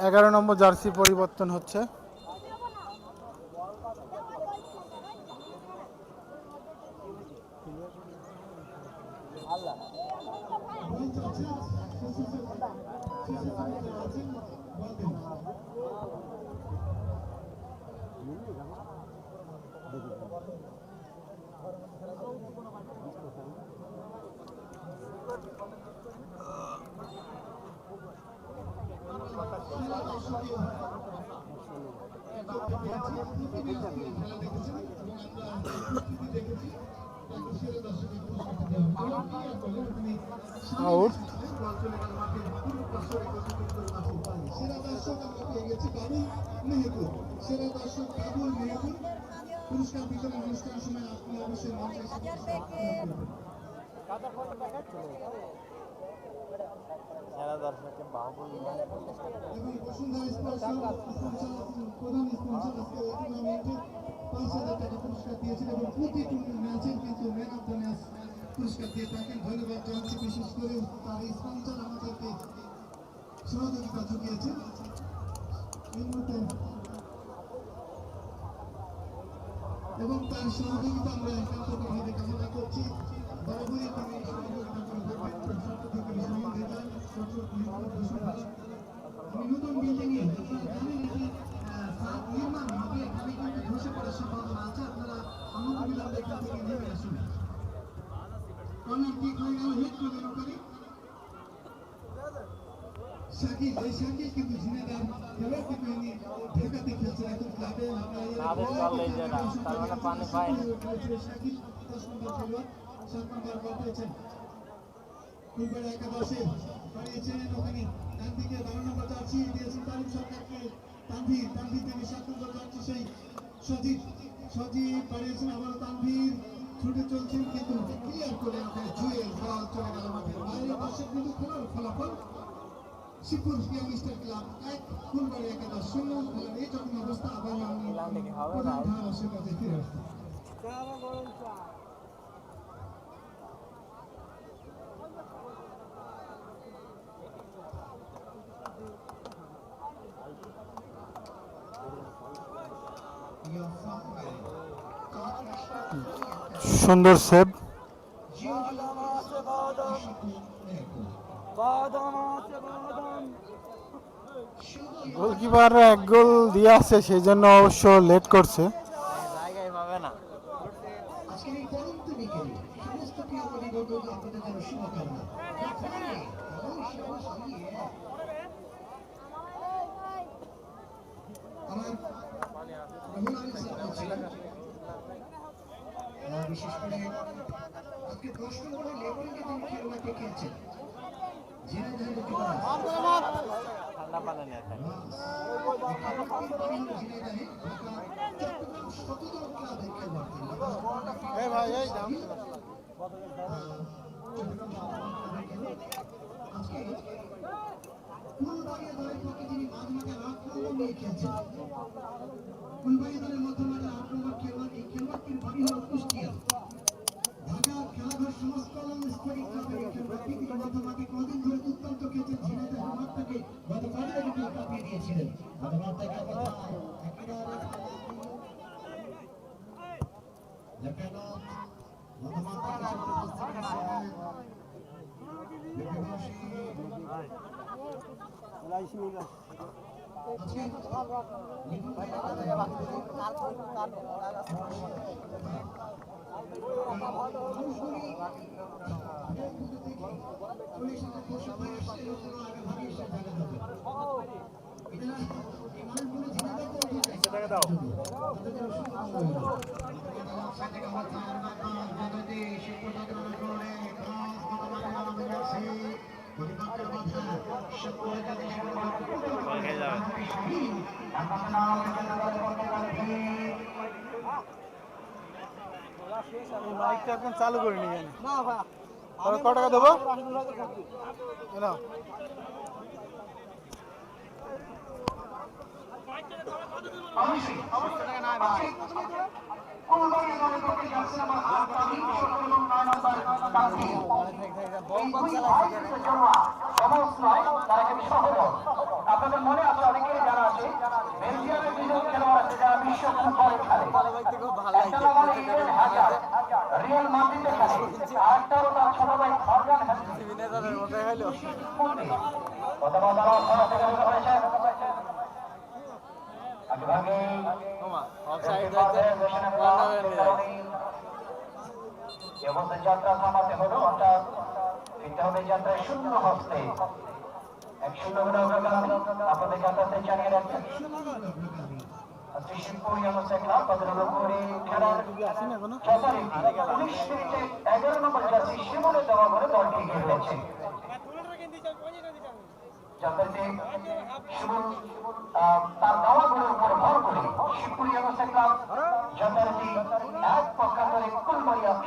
Speaker 2: 11 নম্বর জার্সি পরিবর্তন হচ্ছে। আউট।
Speaker 3: সেরা দর্শক আমরা পেয়ে গেছি বাবুল মেহেকুর। সেরা দর্শক বাবুল মেহেকুর। পুরস্কার বিতরণ অনুষ্ঠানের সময় আপনি অবশ্যই মঞ্চে এসে
Speaker 4: সেরা দর্শককে বাহুবল
Speaker 3: এবং বসুন্ধরা স্পন্সর প্রধান স্পন্সর আজকে এই টুর্নামেন্টে 5,000 টাকা পুরস্কার দিয়েছেন এবং প্রতি ম্যাচের কিন্তু ম্যান অফ দ্য ম্যাচ পুরস্কার দিয়ে থাকেন। ধন্যবাদ জানাচ্ছি, বিশেষ করে তার স্পন্সর আমাদেরকে সহযোগিতা জুগিয়েছেন। এই মুহূর্তে এবং তার সহযোগিতা আমরা একান্তভাবে কামনা করছি। বরাবরই তিনি সহযোগিতা করে থাকেন। আমি নতুন বিল্ডিং এ নির্মাণ হবে, এখানে কিন্তু ধসে পড়ার সম্ভাবনা আছে। আপনারা অনন্তবিলম্বে এখান থেকে নেমে আসুন। কর্নার কিক হয়ে গেল, হিট করলেন ওখানে শাকিল। এই শাকিল কিন্তু ঝিনাইদার খেলোয়াড়, কিন্তু ইনি ঢাকাতে খেলছেন এখন ক্লাবে। শাকিল 10 নম্বর খেলোয়াড়, 7 নম্বর বল পেয়েছেন ফুলবাড়ি একাদশে বাড়িয়েছেন ওখানে ডান দিকে 12 নম্বর জার্সি দিয়েছেন তারিফ সরকারকে। তানভীর থেকে 7 নম্বর জার্সি সেই সজীব বাড়িয়েছেন আবারও তানভীর ছুটে চলছেন, কিন্তু ক্লিয়ার করে ওখানে জুয়েল বল চলে গেল মাঠের বাইরে। দর্শক কিন্তু খেলার ফলাফল শিবপুর ইয়াংস্টার ক্লাব 1, ফুলবাড়ি একাদশ 0। খেলার এই যখন অবস্থা আবার আমি প্রধান ধারাভাষ্যের কাছে ফিরে আসছি।
Speaker 2: সুন্দর সেভ। গোলকিপার 1 গোল দিয়ে আছে, সেই জন্য অবশ্য লেট করছে।
Speaker 4: জায়গায় পাবে না।
Speaker 3: আজকের এই পরন্ত বিকেলে সমস্ত প্রিয় পরিবর্তন আপনাদের জন্য শুভকামনা। আমার রহুল আলী স্যার বলছিলেন, বিশেষ করে আজকে 10 নম্বরের লেভেলে তিনি খেলাটাকে খেলছেন। ঝিনাইদহের যুবরাজ
Speaker 4: ঠান্ডা পানি নিয়ে থাকে।
Speaker 3: ঝিনাইদহে চট্টগ্রাম শতদল ক্লাবের খেলোয়াড় তিনি। আজকে ফুলবাড়িয়া দলের পক্ষে তিনি মাঝমাঠে 8 নম্বর নিয়ে খেলছেন। ফুলবাড়িয়া দলের মধ্যমাঠে 8 নম্বর খেলোয়াড়। এই খেলোয়াড়টির বাড়ি হল কুষ্টিয়া। ঢাকা খেলাঘর সংস্করণ স্পোর্টিং ক্লাবের এই খেলোয়াড়টি তিনি মধ্যমাঠে কদিন ধরে দুর্দান্ত খেলছেন। ঝিনাইদহ মাঠটাকে গত ফাইনালে কিন্তু কাঁপিয়ে দিয়েছিলেন। মাঠটাকে একেবারে
Speaker 2: মাইকটা এখন চালু করে নিয়ে
Speaker 4: না ভাই
Speaker 2: তাহলে ক টাকা দেবো? এই নাও।
Speaker 3: অবশ্যই ফুলবাড়ি দলের পক্ষে যাচ্ছে আমার হাত তালি ১৭ এবং ৯ নম্বর কাছে তারা কিন্তু সহজ। আপনাদের মনে আছে অনেকেই যারা আছে বেলজিয়ামের দুজন খেলোয়াড় আছে যারা বিশ্ব ফুটবলে খেলে। একটা নাম হলো ইডেন হ্যাজার্ড, রিয়াল মাদ্রিদে খেলে। আরেকটা হলো তার ছোট ভাই ফরগান অথবা তারা সরা থেকে ঢুকে পড়েছে। আগেভাগে অবস্থা যাত্রা থামাতে হলো, অর্থাৎ ফিরতে হবে যাত্রায় শূন্য হস্তে। ১-০ করে অগ্রগামী আপনাদের যাত্রাতে জানিয়ে রাখছেন শিবপুর ইউনিভার্সিটি ক্লাব। তাদের উপরে খেলার যথারীতি ১৯ মিনিটে ১১ নম্বর জার্সি শিমুলে দেওয়া বলে দলটি এগিয়ে রয়েছে। যাত্রাতে শিমুল তার দাওয়াগুলোর উপর ভর করে শিবপুর ইউনিভার্সিটি ক্লাব যথারীতি ১ পক্ষান্তরে ফুলবাড়ি ০।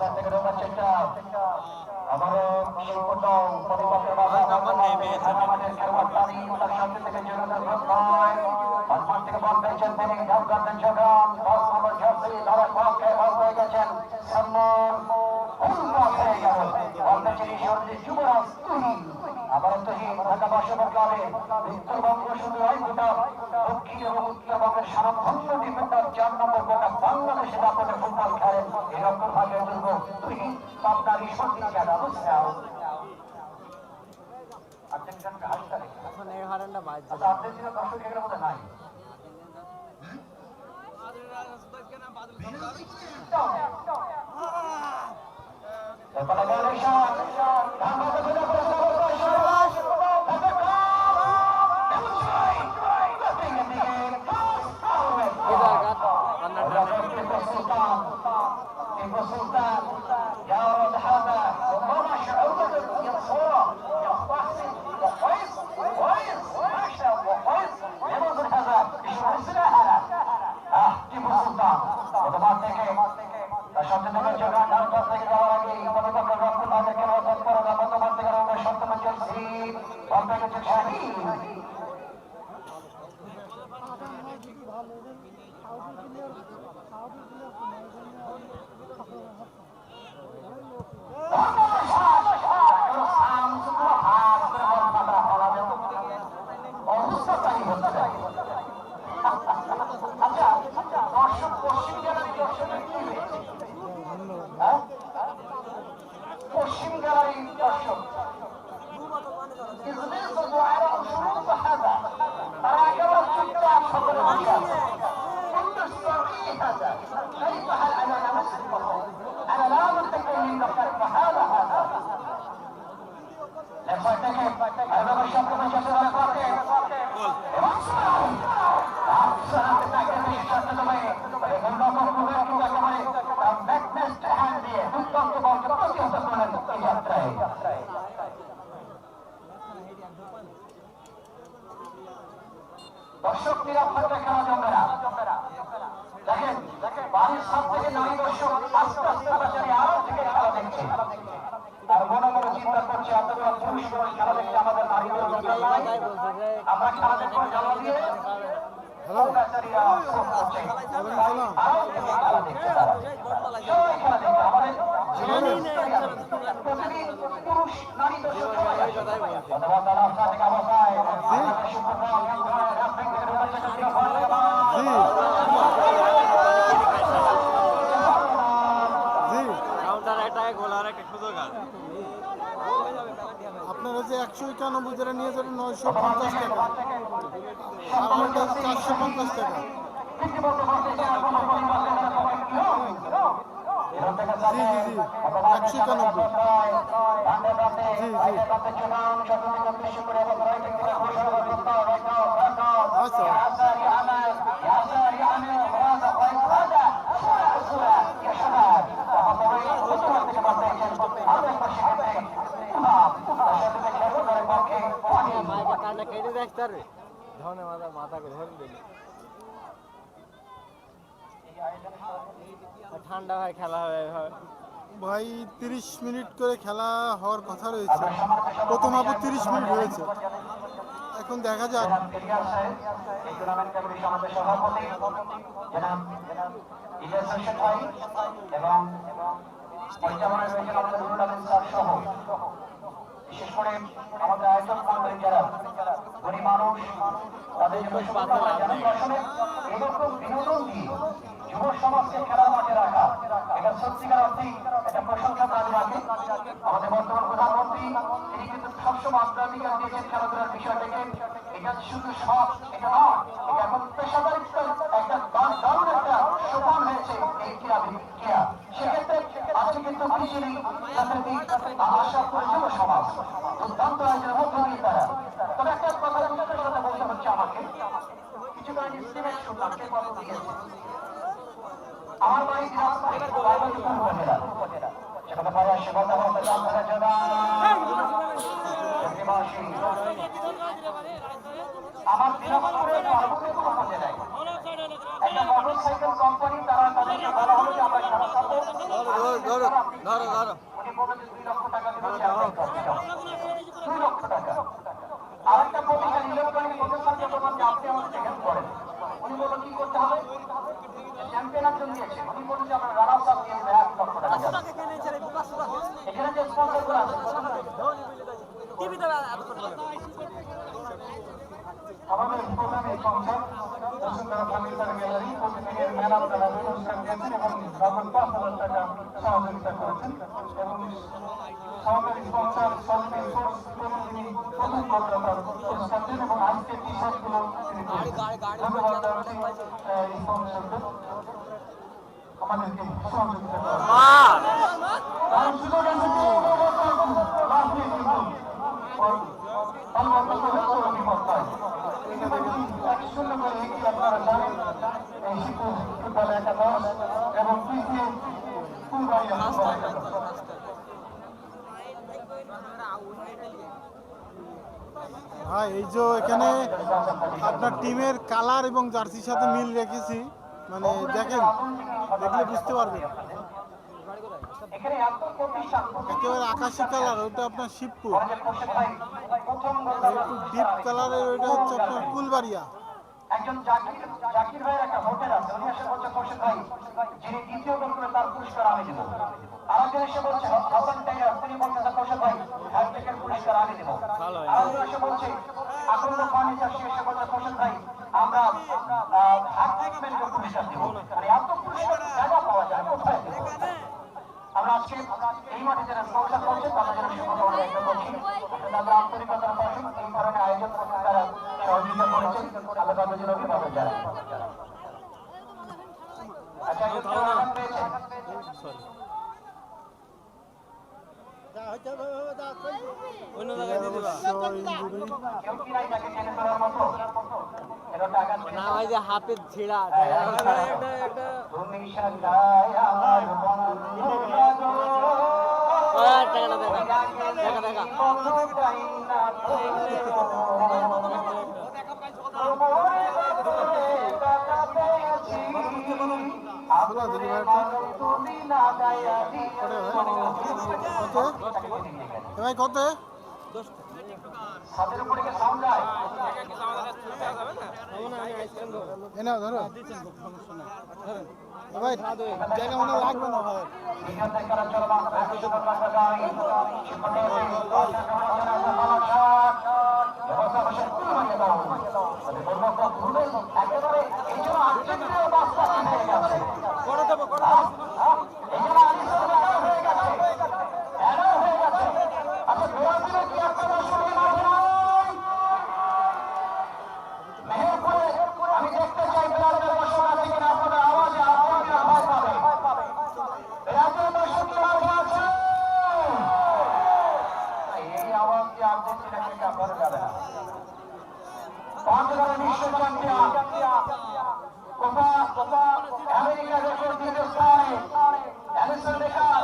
Speaker 3: তার থেকে ঢোকার চেষ্টা আমারও শিল্পটাও পরিবর্তন আমাদের খেলোয়াড় তারি তার সামনে থেকে জনতার ভয় মাঠ থেকে বল পেয়েছেন তিনি ঢাল করতেন যখন ১০ নম্বর জার্সি ধরার পক্ষে বল হয়ে গেছেন সম্মান উন্নত হয়ে গেল বল পেয়েছেন ঈশ্বরদী যুবরাজ তুহিন। আবারও তুহিন ঢাকা বাসবর ক্লাবে উত্তরবঙ্গ শুধু নয় গোটা দক্ষিণ এবং উত্তরবঙ্গের স্বনামধন্য ডিফেন্ডার ৪ নম্বর গোটা বাংলাদেশের আপনাদের ফুটবল খেলেন এরকম ভাবে দুর্গ তুহিন পাবনার ঈশ্বরদী খেলা বুঝছাও আর্জেন্টিনাকে হাসতে রেখে আর্জেন্টিনা দর্শক এর মধ্যে নাই سلطان يا ولد هذا ربما شعور ينصوره يا حسين يا كويس كويس ما شاء الله كويس ينظر هذا يشوف السلاحه টিপু সুলতান প্রথম থেকে তার সাথে থেকে জগা ডান পাশ থেকে যাওয়ার আগে প্রতিপক্ষ রক্ষণ ভাগে খেলা তৎপর প্রথম থেকে রঙে সপ্তম চলছি বল পেয়েছে শাহিন পশ্চিম গ্যালারির দর্শক তারা একেবারে চুপচাপ সকলে বসে আছে هذا كيف هل انا لمست البطل انا لا مستقبل من نفسك فهذا هذا هذا الشاب من شخص الفاتح দর্শক নিরাপত্তা খেলা জমবে না দেখেন বাড়ির সব থেকে নারী দর্শক আস্তে আস্তে বাজারে আরো থেকে খেলা দেখছে আর মনে মনে চিন্তা করছে আপনারা পুরুষ খেলা দেখতে আমাদের নারীদের আমরা খেলা দেখবো জানা দিয়ে বেচারীরা শোক করছে আরো থেকে খেলা দেখছে তারা সবাই খেলা দেখছে আমাদের প্রতিদিন পুরুষ নারী দর্শক সবাই আসে ধন্যবাদ তারা আপনাদের অবস্থায়
Speaker 2: আপনারা যে ১৯১ যারা নিয়ে যাবেন ৯৫০ টাকা আর আমাদের ৪৫০ টাকা। জি জি জি ১৯১ জি আচ্ছা
Speaker 4: ঠান্ডা হয় খেলা হবে
Speaker 2: ভাই 30 মিনিট করে খেলা হওয়ার কথা রয়েছে। প্রথম হাফে 30 মিনিট হয়েছে, এখন দেখা যাক।
Speaker 3: বিশেষ করে আমাদের আয়োজক মন্ডলী যারা গরিব মানুষ, তাদের জন্য এরকম বিনোদন দিয়ে যুব সমাজকে খেলার মাঠে রাখা, এটা সত্যিকার অর্থেই একটা প্রশংসা কাজে রাখে। আমাদের বর্তমান প্রধানমন্ত্রী তিনি কিন্তু সবসময় অগ্রাধিকার দিয়েছেন খেলাধুলার বিষয়টাকে। এটা শুধু শখ, এটা নয়, এটা এখন পেশাদারিত্বের একটা দারুণ একটা সোপান হয়েছে এই ক্রীড়া। সেক্ষেত্রে আজকে কিন্তু বিজেপি আশা করে যুব সমাজ দুর্দান্ত আয়োজনের মধ্য দিয়ে তারা। তবে একটা কথা সাথে বলতে হচ্ছে আমাকে, কিছু শুনলাম কে কথা দিয়েছে। আমার বাড়ি সেখানে পারে সেখানে আমার দিনাজপুরের পার্বতীপুর উপজেলায় একটা মোটরসাইকেল কোম্পানি, তারা তাদেরকে বলা হলো যে আমরা সারা সাথে উনি বলে যে 2 লক্ষ টাকা দিল, 2 লক্ষ টাকা। আরেকটা পত্রিকা ইলেকট্রনিক প্রতিষ্ঠানকে বললাম যে আপনি আমাদের হেল্প করেন। উনি বললো কি করতে হবে, চ্যাম্পিয়ন একজন দিয়েছে, উনি বললেন যে আমরা রানার্স আপ দিয়ে 1 লক্ষ টাকা। এখানে যে স্পন্সরগুলো আছে আমাদের প্রধান স্পন্সর বসুন্ধরা ফার্নিচার গ্যালারি প্রতিদিনের ম্যান অফ দ্য ম্যাচ পুরস্কার দিয়েছেন এবং নগদ 5,000 টাকা সহযোগিতা করেছেন। এবং সহকারী স্পন্সর সলভেন সোর্স প্রতিদিনই প্রথম কর্মকর্তা পুরস্কার দেন এবং আজকে টি শার্টগুলো তিনি ধন্যবাদ জানাচ্ছি স্পন্সরদের আমাদেরকে সহযোগিতা করার সুযোগ আছে। লাস্ট নিয়ে কিন্তু বিপদ পায়। আপনারা জানেন এই শিশু ফুটবল একাদশ এবং তৃতীয় ফুলবাড়িয়া ফুটবল একাদশ।
Speaker 2: ভাই এই যে এখানে আপনার টিমের কালার এবং জার্সির সাথে মিল রেখেছি, মানে দেখেন, দেখলে বুঝতে পারবেন একেবারে আকাশি কালার, ওইটা আপনার শিবপুর। একটু ডিপ কালারের ওইটা হচ্ছে আপনার ফুলবাড়িয়া।
Speaker 3: একজন জাকির ভাইয়ের একটা হোটেল আছে, উনি এসে বলছে খোরশেদ ভাই যিনি দ্বিতীয় গোল করে তার পুরস্কার আমি দেবো। আরেকজন এসে বলছে হাসান টাইগার, তিনি বলতেছে খোরশেদ ভাই হ্যাশট্যাগের পুরস্কার আমি দেবো। আরেকজন এসে বলছে আকন্দ ফার্নিচার, সে এসে বলছে খোরশেদ ভাই আমরা হ্যাশট্যাগের পুরস্কার দেবো। মানে এত পুরস্কার জায়গা পাওয়া যায় কোথায় দেবো? আমরা আজকে এই মাঠে যারা স্পন্সর করছে তাদের জন্য শুভকামনা ব্যক্ত করছি। তাদের আন্তরিকতার পাশে এই ধরনের আয়োজন করতে তারা সহযোগিতা করেছেন, আল্লাহ তাদের জন্য অভিনন্দন জানাই। আচ্ছা, আনন্দ পেয়েছেন? কেউ কি নাই তাকে টেনে ধরার মতো?
Speaker 4: না ভাই যে হাতে ছিড়া
Speaker 3: তুমি সদাই আমার বন্ধু লাগো।
Speaker 4: দেখা
Speaker 2: ভাই কত
Speaker 3: ছাদের উপরে কি সাউন্ড যায়?
Speaker 2: এনা ধরো ভাই, জায়গা মনে লাগবে না ভাই।
Speaker 3: আমি দেখতে চাই বিড়ালের বসে আছে কিনা আপনাদের আওয়াজে আপনারা ভয় পাবে। বিড়ালের বসে কি মাঝে আছে? এই আওয়াজ দিয়ে আর্জেন্টিনা থেকে আপনারা যাবে না। 5 বারের বিশ্ব চ্যাম্পিয়ন কোপা আমেরিকা রেকর্ড দিয়ে স্থানে অ্যালিসন বেকার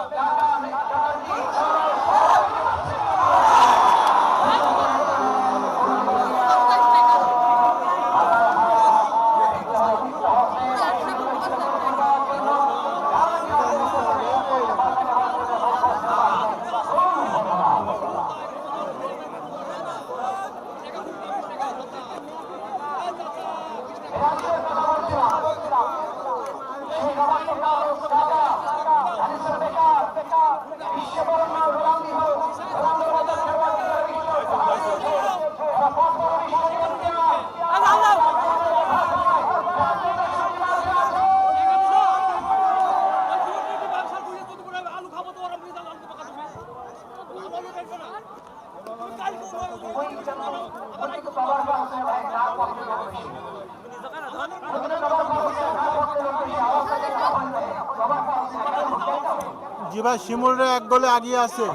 Speaker 2: জি ভাই, শিমুলরা 1 গোলে এগিয়ে আছে।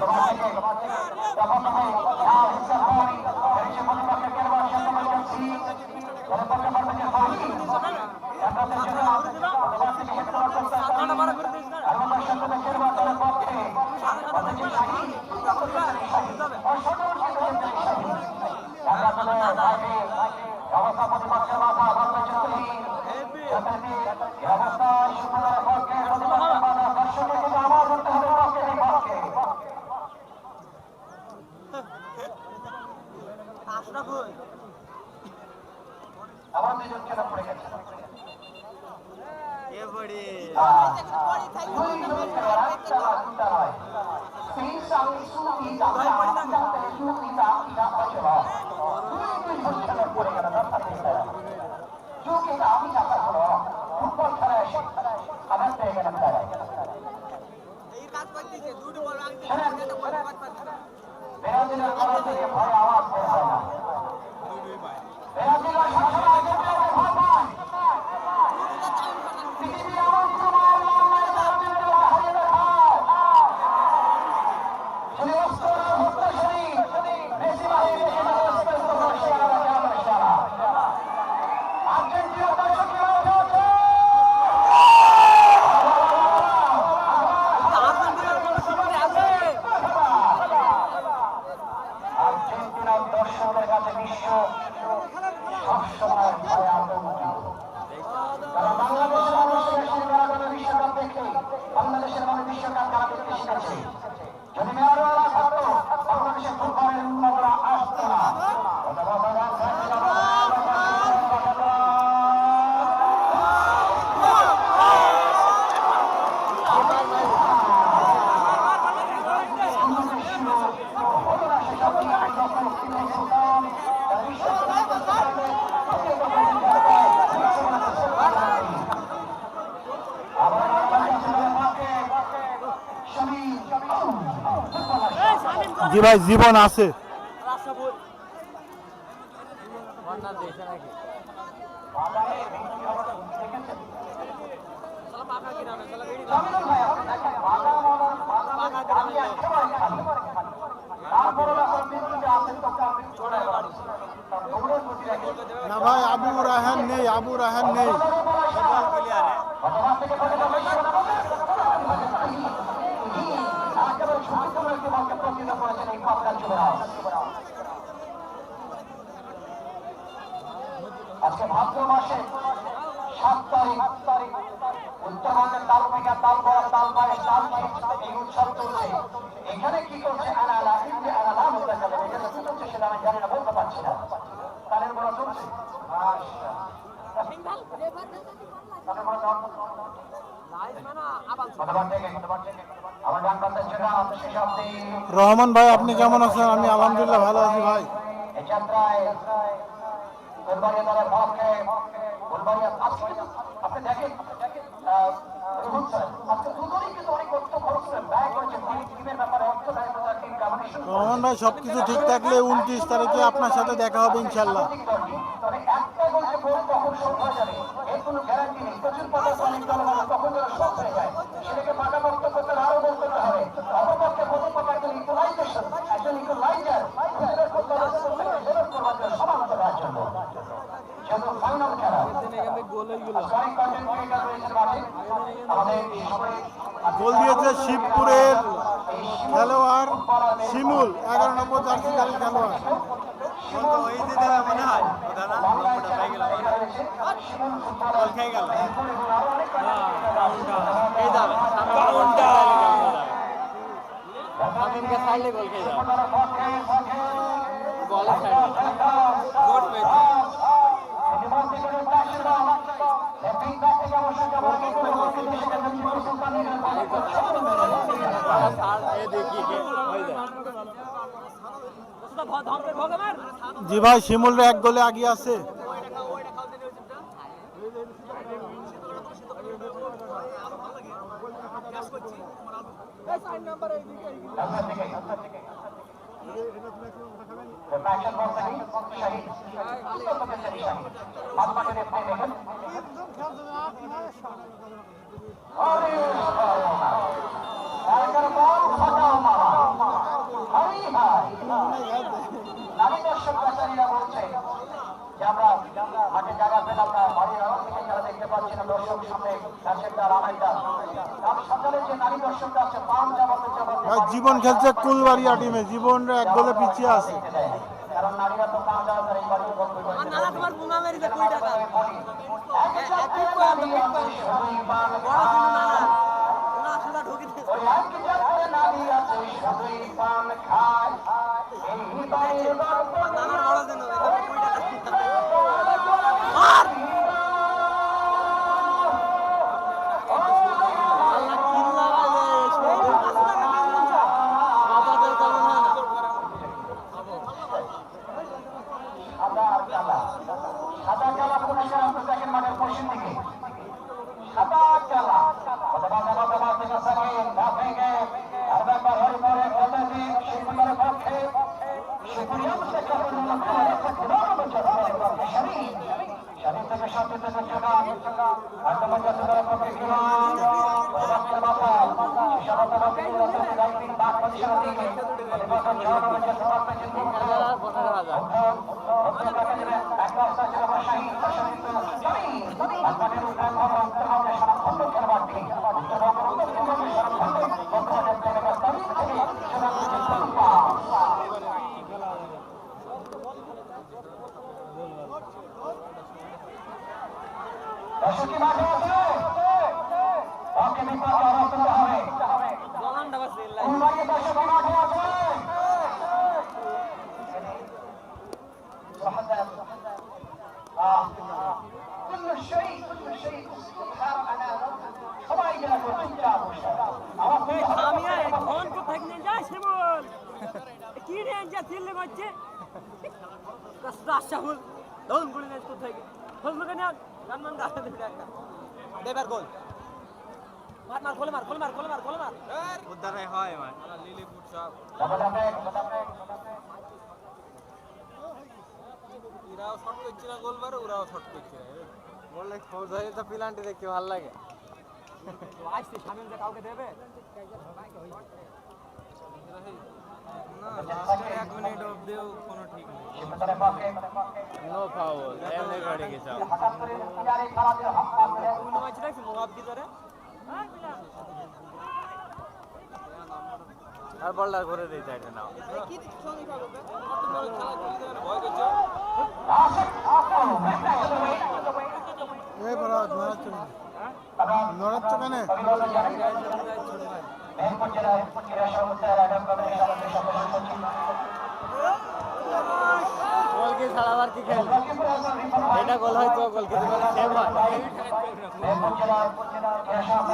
Speaker 2: জি ভাই, জীবন আছে। না ভাই, আবু রায়হান নেই, আবু রায়হান নেই।
Speaker 5: আজকে ভাদ্র মাসে 7 তারিখ উত্তরবঙ্গের তালপিকা, তালবড়া, তালবাইশ, তালচিট এই উৎসব চলছে। এখানে কি করছে আনালা ইন্দি আনালা বলতে গেলে এখানে কি করছে সেটা আমি জানি না, বলতে পারছি না। তালের বড়া চলছে।
Speaker 2: রহমান ভাই, আপনি কেমন আছেন? আমি আলহামদুলিল্লাহ ভালো আছি ভাই।
Speaker 5: এই যাত্রায় ফুলবাড়িয়া দলের পক্ষে ফুলবাড়িয়া আপনি দেখেন রোহন স্যার আজকে দুজনেই কিন্তু অনেক অর্থ খরচ করে ব্যয় করেছেন টিমের ব্যাপারে, অর্থ ব্যয় করে টিম কামানি।
Speaker 2: রহমান ভাই, সবকিছু ঠিক থাকলে 29 তারিখে আপনার সাথে দেখা হবে ইনশাল্লাহ।
Speaker 5: তবে একটা গোলকে গোল কখন শোধ হয়ে যাবে এর কোনো গ্যারান্টি নেই। প্রচুর কথা অনেক দল কখন যেন শোধ হয়ে যায়, সেটাকে পাকা বক্তব্য করতে আরো গোল করতে হবে। অপরপক্ষে প্রথম কথা একজন ইকুয়ালাইজেশন, একজন ইকুয়ালাইজার সমান করার জন্য যেহেতু ফাইনাল খেলা অনেক কন্টেন্ট ক্রিয়েটর রয়েছে মাঠে। আমাদের
Speaker 2: গোল দিয়েছে শিবপুরের খেলোয়াড় শিমুল, 11 নম্বর জার্সি দলের খেলোয়াড়।
Speaker 5: গোল
Speaker 1: জি ভাই, শিমুলরা 1 গোলে আগিয়ে আছে।
Speaker 5: मैचन बॉल सही शहीद हाथ में अपने देखन और टाइगर बॉल फटाओ मारा हरी हाय নারী দর্শক বেচারীরা বলছে যে আমরা মাঠে জায়গা পেলাম না, বাড়ির আড়াল থেকে যারা দেখতে পাচ্ছি না দর্শক সামনে রাশেদা রামেদা আমি সকালে যে নারী দর্শকরা আছে পান জামাতে জামাতে
Speaker 1: ভাই জীবন খেলছে কুলবাড়িয়া টিমে, জীবনরা 1 গোলে পিছিয়ে আছে।
Speaker 5: কারণ নারীরা তো পান জামাতে এই বাড়ি বন্ধ করে
Speaker 4: আর নালা তোমার বোমা মেরে দে 20 টাকা বড় ছিল নালা না সুদা ঢুকে দে
Speaker 5: ওই এক জায়গায় নারী আছে শুধুই পান খায় এই বাড়ির গল্প
Speaker 4: নালার বড় দেন 20 টাকা
Speaker 5: সাদা কালা পুলিশের আপনি দেখেন মাঠের পশ্চিম দিকে সাদা কালা দর্শকী মাঠে আছে ওকে বিপক্ষে অবস্থান হবে
Speaker 4: জলান্ডা বাসে
Speaker 5: ফুলবাড়ি দর্শকী মাঠে আছে كل شيء সবাই যারা চুপচাপ বসে
Speaker 4: আমি এখন কোথায় নিয়ে যাই শিমুল কি নিয়ে যা চিল্লে করছে রাস্তা শাহুল দম গুলি নিয়ে কোথায় ফজলু কেন গানমান গাতে দিবে একটা দেবার গোল মার মার গোল মার গোল মার গোল মার গোল মার উদ্ধারে হয় মার লিলিপুর সব ইরাও শট করছে না গোল মারে ওরাও শট করছে বললে ফৌজদারি তো পিলান্টি দেখতে ভালো লাগে আসছে শামিল যে কাউকে দেবে না লাস্টে 1 মিনিট অবধিও কোনো ঠিক নেই নো ফাউল এমনি করে গেছে কোন ম্যাচ দেখছ মুগাব কি ধরে আর বলটা করে দেই চাইতে না কি সঙ্গে পাবো কত বড় খেলা খেলে দেবে ভয় করছে
Speaker 1: এই বড় নড়াচ্ছে কেন? নড়াচ্ছে কেন?
Speaker 4: গোল কি ছাড়াবার কি খেল এটা গোল হয় তো গোল কিন্তু গোল সেভ হয়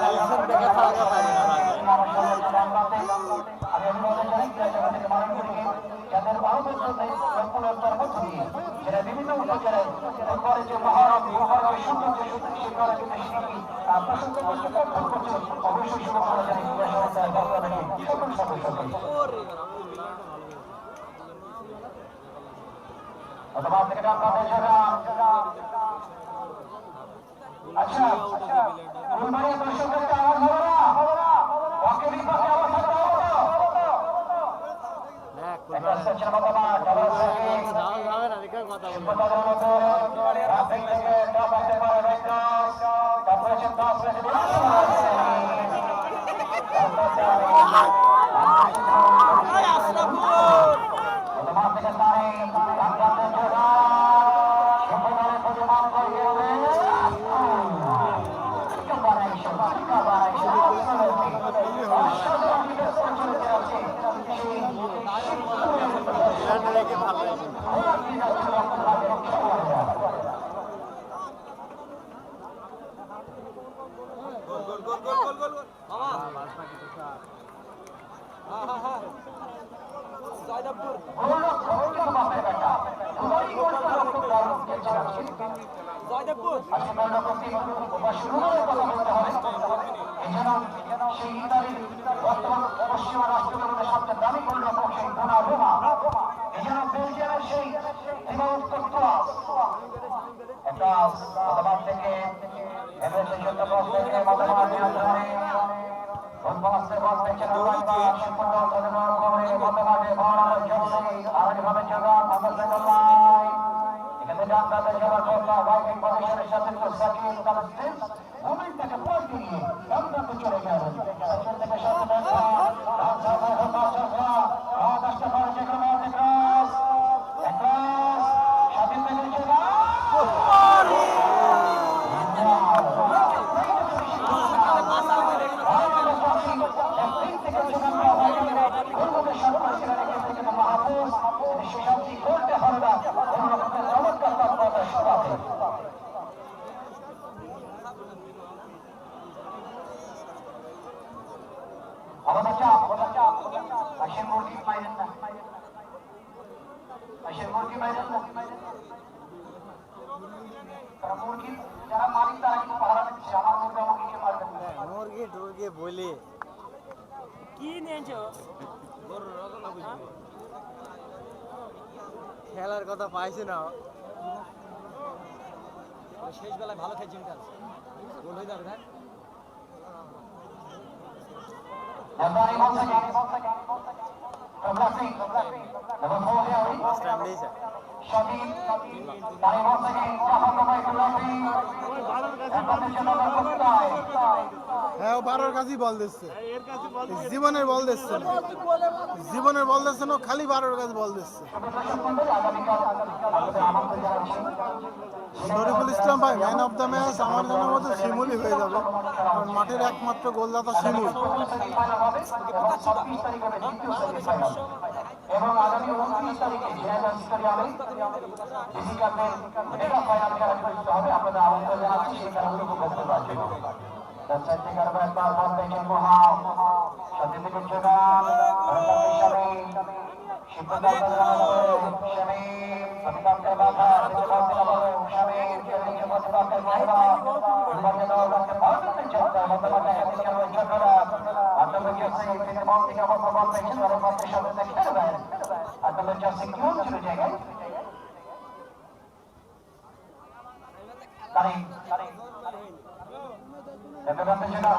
Speaker 4: এলসন দেখে ছাড়াতে পারি না
Speaker 5: যাদের ভারতের সফলতার মধ্য দিয়ে যারা বিভিন্ন উপজেলায় করে যে মহারম মহারমের সৌন্দর্য শিক্ষারা কিন্তু শিখি প্রসঙ্গ করতে করছে অবশ্যই শুরু করা যায় সকল সদস্যকে অথবা থেকে আচ্ছা ফুলবাড়িয়া দর্শকদেরকে আওয়াজ হবে না ওকে বিপক্ষে অবস্থা ভালো আজকে কর্ণপতি শুরুর কথা বলতে হবে এই যেন সেই ইতালির বর্তমান পশ্চিমা রাষ্ট্রগুলোর সবচেয়ে দামি কর্ণপক সেই ডোনা রোমা এই যেন বেলজিয়ামের সেই রিমোট কর্তোয়া একটা মতবাদ থেকে এভারেস্টের জন্য বস থেকে মতবাদ নিয়ন্ত্রণে উদ্বাস্তের বস থেকে সম্পূর্ণ মতবাদে ভরানোর জন্য আরেকভাবে জগৎ মোহাম্মদ এখানে ডাক্তারদের জমা করলা বাইকিং পজিশনের সাথে সাকিব তালস্তিন মোমেন্টটাকে পাল্টে নিয়ে ডাক্তারকে চলে গেলেন সাকিব থেকে সাথে দেখা রাজশাহী হতা চলবা আকাশটা পারে যেখানে ক্রস ক্রস সাকিব থেকে চলে যারা মালিক তারা কিন্তু পাহারা দিচ্ছে আমার মধ্যে আমাকে কে মারবেন না
Speaker 4: মুরগি টুরগি বলে কি নিয়েছো খেলার কথা পাইছে না শেষ বেলায় ভালো খেলছি গোল হয়ে যাবে না
Speaker 5: Everybody once again. From Lassie. Number 4 here. Shadid. Tari once again. Rahman Kamai to Lassie. And position number 5.
Speaker 2: হ্যাঁ ও 12-এর কাছেই বল দিচ্ছে জীবনের বল দিচ্ছে না জীবনের বল দিচ্ছে না খালি 12-এর কাছে বল দিচ্ছে শরীফুল ইসলাম ভাই ম্যান অফ দ্য ম্যাচ আমার জন্য মতো শিমুলই হয়ে যাবে কারণ মাঠের একমাত্র গোলদাতা শিমুল
Speaker 5: এবং আগামী 29 তারিখে জেলা স্টেডিয়ামে ডিসি কাপের মেগা ফাইনাল খেলা অনুষ্ঠিত হবে আপনাদের আমন্ত্রণ জানাচ্ছি সেই খেলাগুলো উপভোগ করার জন্য দর্শকদের কারণে একবার বল দেখেন মহা সতীর্থ যোগান হিসাবে শিবদাস হিসাবে সতীর্থের বাধা হিসাবে সতীর্থের মাইবা নির্বাচন করতে পারবেন চলতে মতবাদে হাতে খেলোয়াড় যোগ্যরা আন্তর্জাতিক সিং থেকে বল থেকে অবশ্য বল পেয়েছেন তারা মাঠের সামনে খেলবেন আন্তর্জাতিক সিং কেমন ছিল জায়গায় তারিখ এবারে যেটা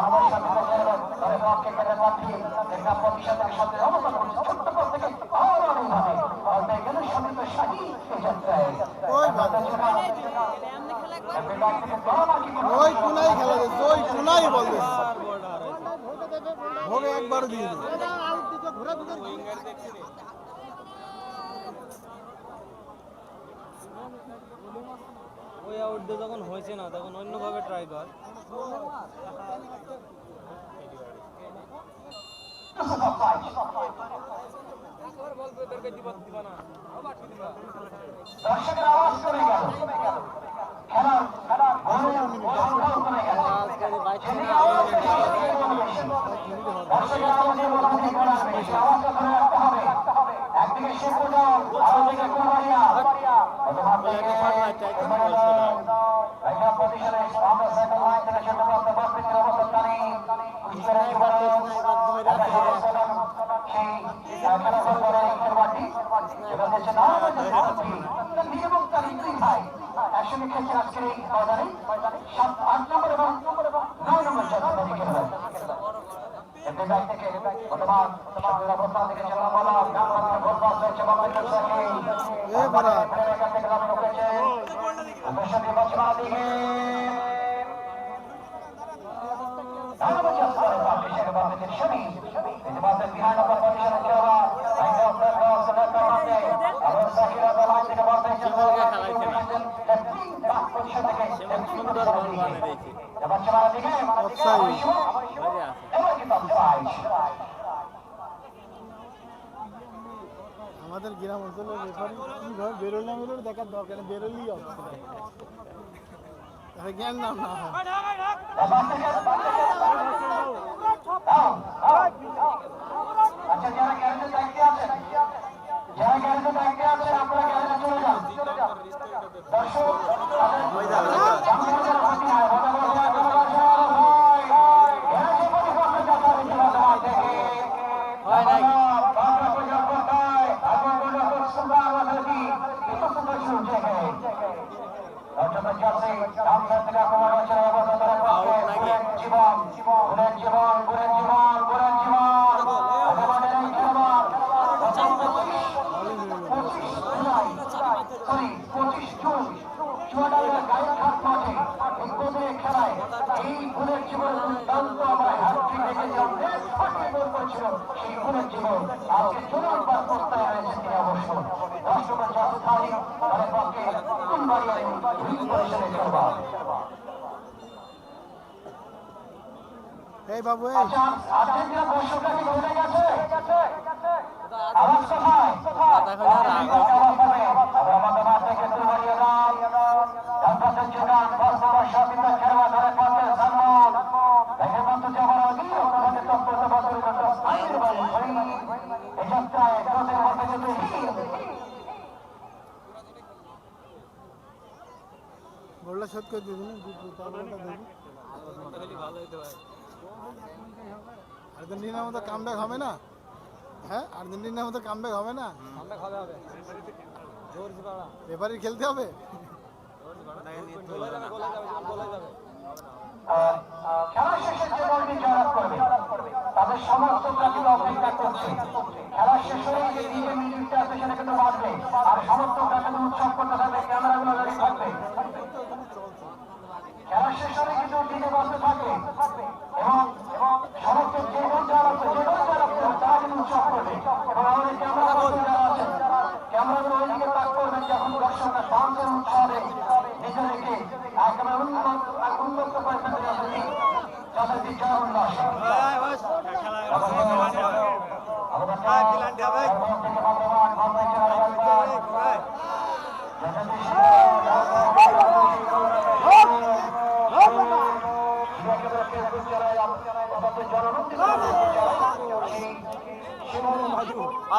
Speaker 5: আমার সাথে তারে বাকি করে পাঠিয়ে একটা প্রতিশতের সাথে অবস্থান করছে ছোট্ট করে থেকে আর ভাবে আর দেখেন সামনে তো শাহী যাচ্ছে
Speaker 2: ওই বাবা ওই কোনাই খেলা দিচ্ছে ওই কোনাই বল দিচ্ছে ভোগে একবার দিয়ে দিল
Speaker 4: ওই আউটডে যখন হয়েছে না তখন অন্যভাবে ট্রাই কর
Speaker 5: দর্শকের আওয়াজ করে গেল খেলা দর্শকের আওয়াজে আওয়াজটা ধরে রাখতে হবে একদিকে শেখুদা আরেকদিকে কুমারিয়া একটা পজিশনে আমরা সেকেন্ড লাইন থেকে ছোট করতে বাস্তিকের অবস্থানে ঈশ্বরের জীবনে সেই খেলা করে খেলোয়াড়টি যেটা হচ্ছে এবং তার দুই ভাই একসঙ্গে খেলছেন আজকের এই ময়দানে 7-8 নম্বর এবং 9 নম্বর জাতীয় খেলোয়াড় এমনি থেকে বর্তমান সামনের অবস্থা থেকে জেলা বলা গ্রামবাসীর ভোট পাস হয়েছে বাংলাদেশ থেকে এখান থেকে লাভ করেছে অবশ্য নির্বাচন দিকে
Speaker 2: আমাদের গ্রাম অঞ্চলের রেফারি কিভাবে বেরোলাম এলো দেখার দরকার নেই বেরোলেই জ্ঞান নাম না হয়
Speaker 5: আচ্ছা যারা গ্যারেজের দায়িত্বে আছেন আপনারা গ্যারেজে চলে যান দর্শক জার্সি ডান সাইড থেকে আক্রমণ হচ্ছে জীবন গুণের জীবন গুণের জীবন গুণের জীবন একেবারে খেলোয়াড় 25 জুন চুয়াডাঙ্গার গাইঘাট মাঠে উদ্বোধনী খেলায় এই গুণের জীবন দুর্দান্ত আমরা হ্যাট্রিক দেখেছিলাম করেছিল সেই গুণের জীবন আজকে চতুর্থবার প্রস্তায় হয়েছে তিনি অবশ্য রাষ্ট্রপতি জাতীয় তাদের পক্ষে ফুলবাড়িয়ায় পরিষদের খেলোয়াড়।
Speaker 2: এই বাবু এই
Speaker 5: আচ্ছা আর্জেন্টিনা দর্শকরা কি ভুলে গেছে আওয়াজ কোথায় আমাদের মাঠ থেকে ফুলবাড়িয়া দাও ডাক্তার জিগান বর্তমান স্বাধীনতা খেলোয়াড় ধরে পথে সালমান দেখে বন্ধু যাবার আগে আপনাদের তৎপরতা বদল করতে আইনের বাড়ি এই যাত্রায় প্রতি মধ্যে যদি
Speaker 2: গোলটা শোধ করে দিবি আর্জেন্টিনার মতো কামব্যাক হবে না? হ্যাঁ, আর্জেন্টিনার মতো কামব্যাক হবে না? এবারই খেলতে হবে।
Speaker 5: খেলা শেষে যে দলটি জয়লাভ করবে তাদের সমর্থকরা কিন্তু অপেক্ষা করছে। খেলা শেষ হয়ে যে দিকে মিনিটটা আছে সেটা কিন্তু বাঁচবে আর সমর্থকরা কিন্তু উৎসব করতে থাকবে, ক্যামেরাগুলো দাঁড়িয়ে থাকবে। খেলা শেষ হলে কিন্তু দিকে বাঁচতে থাকবে এবং সমর্থক যে দল জয়লাভ করবে তারা কিন্তু উৎসব করবে এবং আমাদের ক্যামেরা যারা আছেন ক্যামেরাগুলো ওইদিকে তাক করবেন যখন দর্শকরা ডান্সের উৎসবে নিজেদেরকে একেবারে উন্নত করে ফেলতে আসেনি যাদের বিচার উল্লাস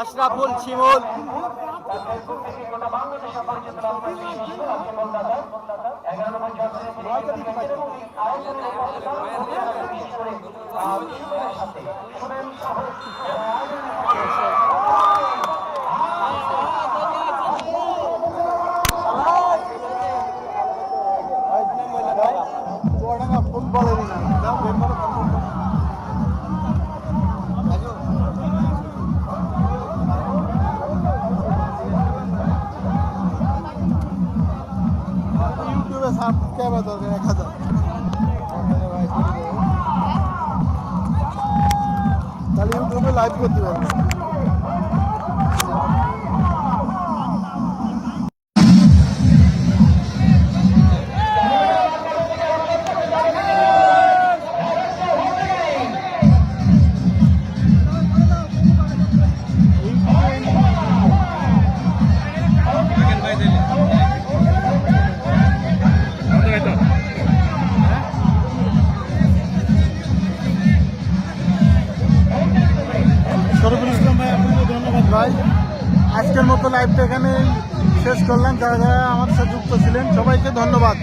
Speaker 4: আশরাফুল শিমুল
Speaker 2: চুয়াডাঙ্গা ফুটবলেরই নাম ইউটিউবে সাবস্ক্রাইবার দরকার 1000। তাহলে ইউটিউবে লাইভ করতে পারবে। শরীফুল ইসলাম ভাই, আপনাকে ধন্যবাদ ভাই। আজকের মতো লাইভটা এখানে শেষ করলাম। যারা যারা আমার সাথে যুক্ত ছিলেন সবাইকে ধন্যবাদ।